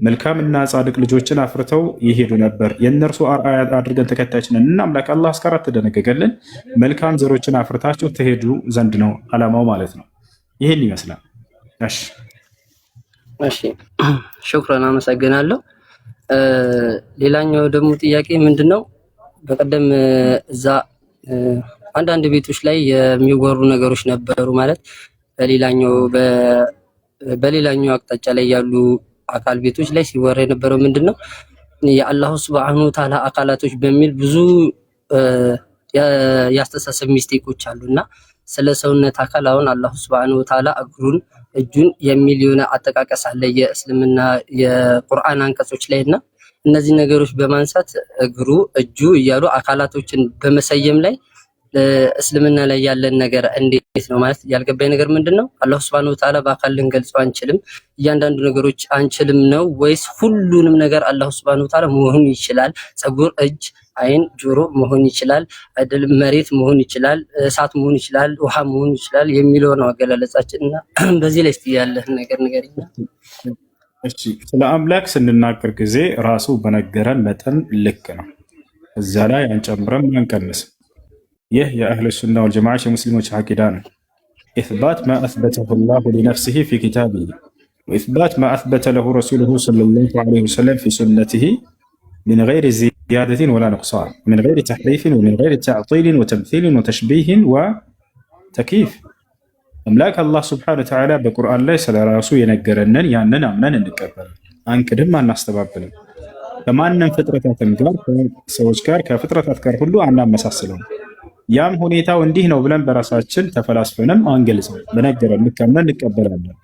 መልካምና ጻድቅ ልጆችን አፍርተው ይሄዱ ነበር። የእነርሱ አርአያ አድርገን ተከታዮችን እና አምላክ አላህ እስከ 4 ተደነገገልን። መልካም ዘሮችን አፍርታችሁ ትሄዱ ዘንድ ነው ዓላማው ማለት ነው። ይሄን ይመስላል። እሺ ሹክራን፣ አመሰግናለሁ። ሌላኛው ደግሞ ጥያቄ ምንድነው? በቀደም እዛ አንዳንድ ቤቶች ላይ የሚወሩ ነገሮች ነበሩ ማለት በሌላኛው አቅጣጫ ላይ ያሉ አካል ቤቶች ላይ ሲወራ የነበረው ምንድነው የአላሁ ሱብሃነሁ ወተዓላ አካላቶች በሚል ብዙ ያስተሳሰብ ሚስቴኮች አሉና ስለ ሰውነት አካል አሁን አላሁ ሱብሃነሁ ወተዓላ እግሩን እጁን የሚል የሆነ አጠቃቀስ አለ የእስልምና የቁርአን አንቀጾች ላይና እነዚህ ነገሮች በማንሳት እግሩ እጁ እያሉ አካላቶችን በመሰየም ላይ እስልምና ላይ ያለን ነገር እንዴት ነው ማለት ያልገባኝ ነገር ምንድነው? አላህ Subhanahu Wa Ta'ala በአካል ልንገልጸው አንችልም እያንዳንዱ ነገሮች አንችልም ነው ወይስ ሁሉንም ነገር አላህ Subhanahu Wa Ta'ala መሆን ይችላል? ጸጉር፣ እጅ፣ አይን፣ ጆሮ መሆን ይችላል አይደል? መሬት መሆን ይችላል፣ እሳት መሆን ይችላል፣ ውሃ መሆን ይችላል የሚለው ነው አገላለጻችንና በዚህ ላይ እስቲ ያለህ ነገር ንገረኝ። እሺ ስለ አምላክ ስንናገር ጊዜ ራሱ በነገረን መጠን ልክ ነው። እዛ ላይ አንጨምረም አንቀንስም። ይህ የአህለ ሱና ወልጀማዓ የሙስሊሞች አቂዳ ነው። ኢስባት ማ አስበተሁ አላሁ ሊነፍሲሂ ፊ ኪታቢሂ ወኢስባት ማ አስበተ ለሁ ረሱሉሁ ሰለላሁ ዐለይሂ ወሰለም ፊ ሱነቲሂ ሚን ገይሪ ዚያደቲን ወላ ኑቅሳን ሚን ገይሪ ተሕሪፍን ወሚን ገይሪ ተዕጢልን ወተምሲልን ወተሽቢህን ወተክይፍ። አምላክ አላህ ስብሐነሁ ወተዓላ በቁርአን ላይ ስለ ራሱ የነገረንን ያንን አምነን እንቀበላለን፣ አንክድም፣ አናስተባብልም። ከማንም ፍጥረታትም ጋር ከሰዎች ጋር ከፍጥረታት ጋር ሁሉ አናመሳስለውም። ያም ሁኔታው እንዲህ ነው ብለን በራሳችን ተፈላስፈንም አንገልጽም። በነገረን ልክ አምነን እንቀበላለን።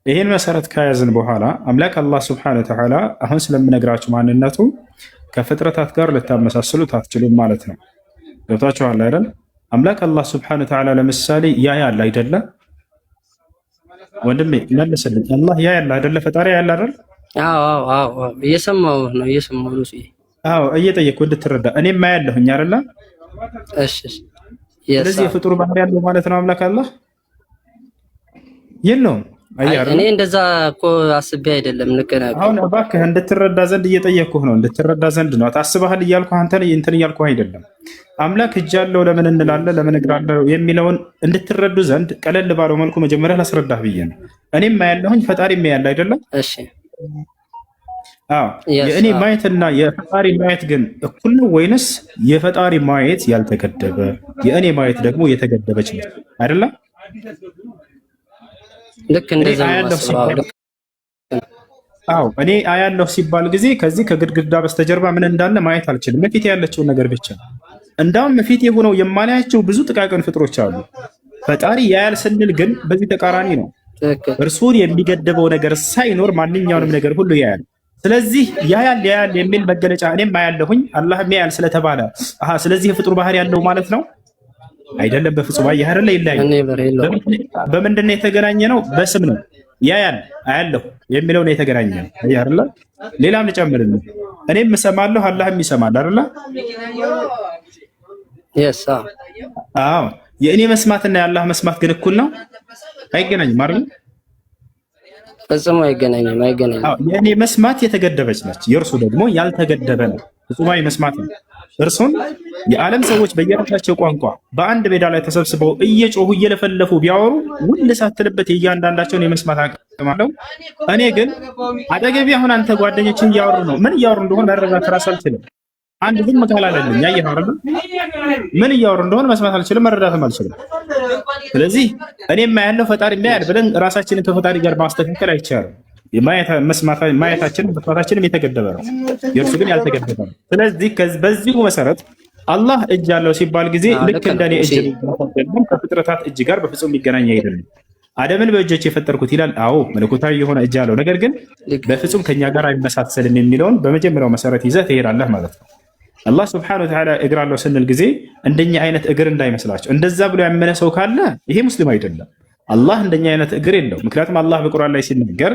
ይህን መሰረት ከያዝን በኋላ አምላክ አላህ ስብሐነሁ ወተዓላ አሁን ስለምነግራችሁ ማንነቱ ከፍጥረታት ጋር ልታመሳስሉት አትችሉም ማለት ነው። ገብታችኋል አይደል? አምላክ አላህ ስብሐነሁ ወተዓላ ለምሳሌ ያያል አይደለ? ወንድሜ መልስልኝ። አላህ ያያል አይደለ? ፈጣሪ ያያል አይደል? አዎ እየሰማሁ ነው። አዎ እየጠየቅኩ እንድትረዳ እኔም ያያለሁኝ አይደለ? እሺ ስለዚህ የፍጡር ባህሪ ያለው ማለት ነው አምላክ አላህ የለውም። እኔ እንደዛ እኮ አስቤ አይደለም። ንቀናቀ አሁን እባክህ እንድትረዳ ዘንድ እየጠየቅኩህ ነው። እንድትረዳ ዘንድ ነው። ታስበሃል እያልኩህ አንተን እንትን እያልኩህ አይደለም። አምላክ እጅ አለው ለምን እንላለን ለምን እግር አለው የሚለውን እንድትረዱ ዘንድ ቀለል ባለው መልኩ መጀመሪያ ላስረዳህ ብዬ ነው። እኔም ያለሁኝ ፈጣሪም ያያል አይደለም? እሺ አዎ የእኔ ማየትና የፈጣሪ ማየት ግን እኩል ነው ወይንስ የፈጣሪ ማየት ያልተገደበ የእኔ ማየት ደግሞ የተገደበች ነው አይደለም? ልክ እንደዛ ነው። አዎ እኔ አያለሁ ሲባል ጊዜ ከዚህ ከግድግዳ በስተጀርባ ምን እንዳለ ማየት አልችልም። ፊት ያለችውን ነገር ብቻ። እንዳውም ፊት የሆነው የማላያቸው ብዙ ጥቃቅን ፍጥሮች አሉ። ፈጣሪ ያያል ስንል ግን በዚህ ተቃራኒ ነው። እርሱን የሚገድበው ነገር ሳይኖር ማንኛውንም ነገር ሁሉ ያያል። ስለዚህ ያያል የሚል መገለጫ እኔም አያለሁኝ አላህም ያያል ስለተባለ ስለዚህ የፍጡር ባህሪ ያለው ማለት ነው አይደለም። በፍጹም አየህ አይደለ? ይለያል። በምንድን ነው የተገናኘ ነው? በስም ነው። ያያል አያለሁ የሚለው ነው የተገናኘ ነው። አየህ አይደለ? ሌላም ልጨምርልህ፣ እኔም እሰማለሁ አላህም ይሰማል አይደለ? አዎ የእኔ መስማትና የአላህ መስማት ግን እኩል ነው? አይገናኝም አይደል? ፈጽሞ አይገናኝም። የእኔ መስማት የተገደበች ነች፣ የእርሱ ደግሞ ያልተገደበ ነው። ፍጹማዊ መስማት ነው። እርሱን የዓለም ሰዎች በየራሳቸው ቋንቋ በአንድ ሜዳ ላይ ተሰብስበው እየጮሁ እየለፈለፉ ቢያወሩ ውል ሳትልበት የእያንዳንዳቸውን የመስማት አቅም አለው። እኔ ግን አጠገቤ አሁን አንተ ጓደኞችን እያወሩ ነው። ምን እያወሩ እንደሆነ መረዳት እራሱ አልችልም። አንድ ዝም ካላለልኝ ያየህ አይደል? ምን እያወሩ እንደሆነ መስማት አልችልም፣ መረዳትም አልችልም። ስለዚህ እኔም ያለው ፈጣሪ ያያል ብለን ራሳችንን ከፈጣሪ ጋር ማስተካከል አይቻልም። ማየታችን መስማታችንም የተገደበ ነው፣ የእርሱ ግን ያልተገደበ ነው። ስለዚህ በዚሁ መሰረት አላህ እጅ አለው ሲባል ጊዜ ልክ እንደኔ እጅ ከፍጥረታት እጅ ጋር በፍጹም የሚገናኝ አይደለም። አደምን በእጆች የፈጠርኩት ይላል። አዎ መለኮታዊ የሆነ እጅ አለው፣ ነገር ግን በፍጹም ከኛ ጋር አይመሳሰልም የሚለውን በመጀመሪያው መሰረት ይዘህ ትሄዳለህ ማለት ነው። አላህ ስብሐነሁ ወተዓላ እግር አለው ስንል ጊዜ እንደኛ አይነት እግር እንዳይመስላቸው። እንደዛ ብሎ ያመነ ሰው ካለ ይሄ ሙስሊም አይደለም። አላህ እንደኛ አይነት እግር የለው። ምክንያቱም አላህ በቁርአን ላይ ሲናገር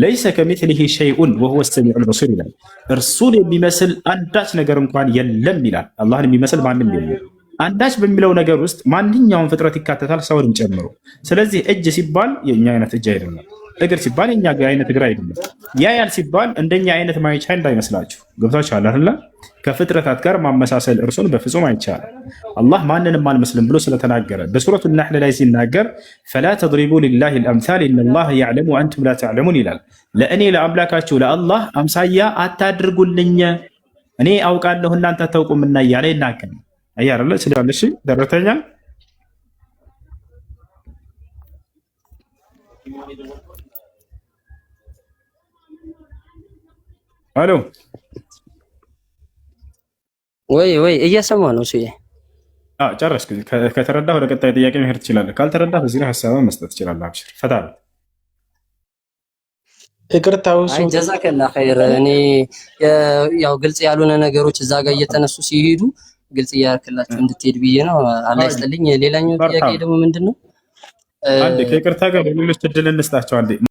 ለይሰ ከሚስሊሂ ሸይኡን ወሁወ ሰሚዑል በሲር ይላል። እርሱን የሚመስል አንዳች ነገር እንኳን የለም ይላል። አላህን የሚመስል ማንም የለም። አንዳች በሚለው ነገር ውስጥ ማንኛውም ፍጥረት ይካተታል፣ ሰውንም ጨምሮ። ስለዚህ እጅ ሲባል የኛ አይነት እጅ አይደለም። እግር ሲባል የኛ አይነት እግር አይደለም። ያያል ሲባል እንደኛ አይነት ማየቻ እንዳይመስላችሁ። ገብታችኋል አይደል? ከፍጥረታት ጋር ማመሳሰል እርሱን በፍጹም አይቻልም። አላህ ማንንም አልመስልም ብሎ ስለተናገረ በሱረቱ ነሕል ላይ ሲናገር ፈላ ተድሪቡ ሊላሂ አልአምሳል ኢነላህ ያዕለሙ ወአንቱም ላ ተዕለሙን ይላል። ለእኔ ለአምላካችሁ ለአላህ አምሳያ አታድርጉልኝ፣ እኔ አውቃለሁ እናንተ አታውቁምና እያለ ይናገር። አየህ አይደለ? ስላለ እሺ ደረተኛ አሎ ወይ እየሰማ ነው እሱ። ጨረስኩ። ከተረዳህ ወደ ቀጣይ ጥያቄ መሄድ ትችላለህ። ካልተረዳህ በዚህ ላይ ሀሳብህን መስጠት ትችላለህ። አብሽር ፈታ በል። ጀዛከላ ኸይር። እኔ ያው ግልጽ ያልሆነ ነገሮች እዛ ጋር እየተነሱ ሲሄዱ ግልጽ እያደረክላቸው እንድትሄድ ብዬ ነው። አላህ ይስጥልኝ። ሌላኛው ጥያቄ ደግሞ ምንድን ነው? አንዴ ከይቅርታ ጋር ሌሎች እድል እንስጣቸው አንዴ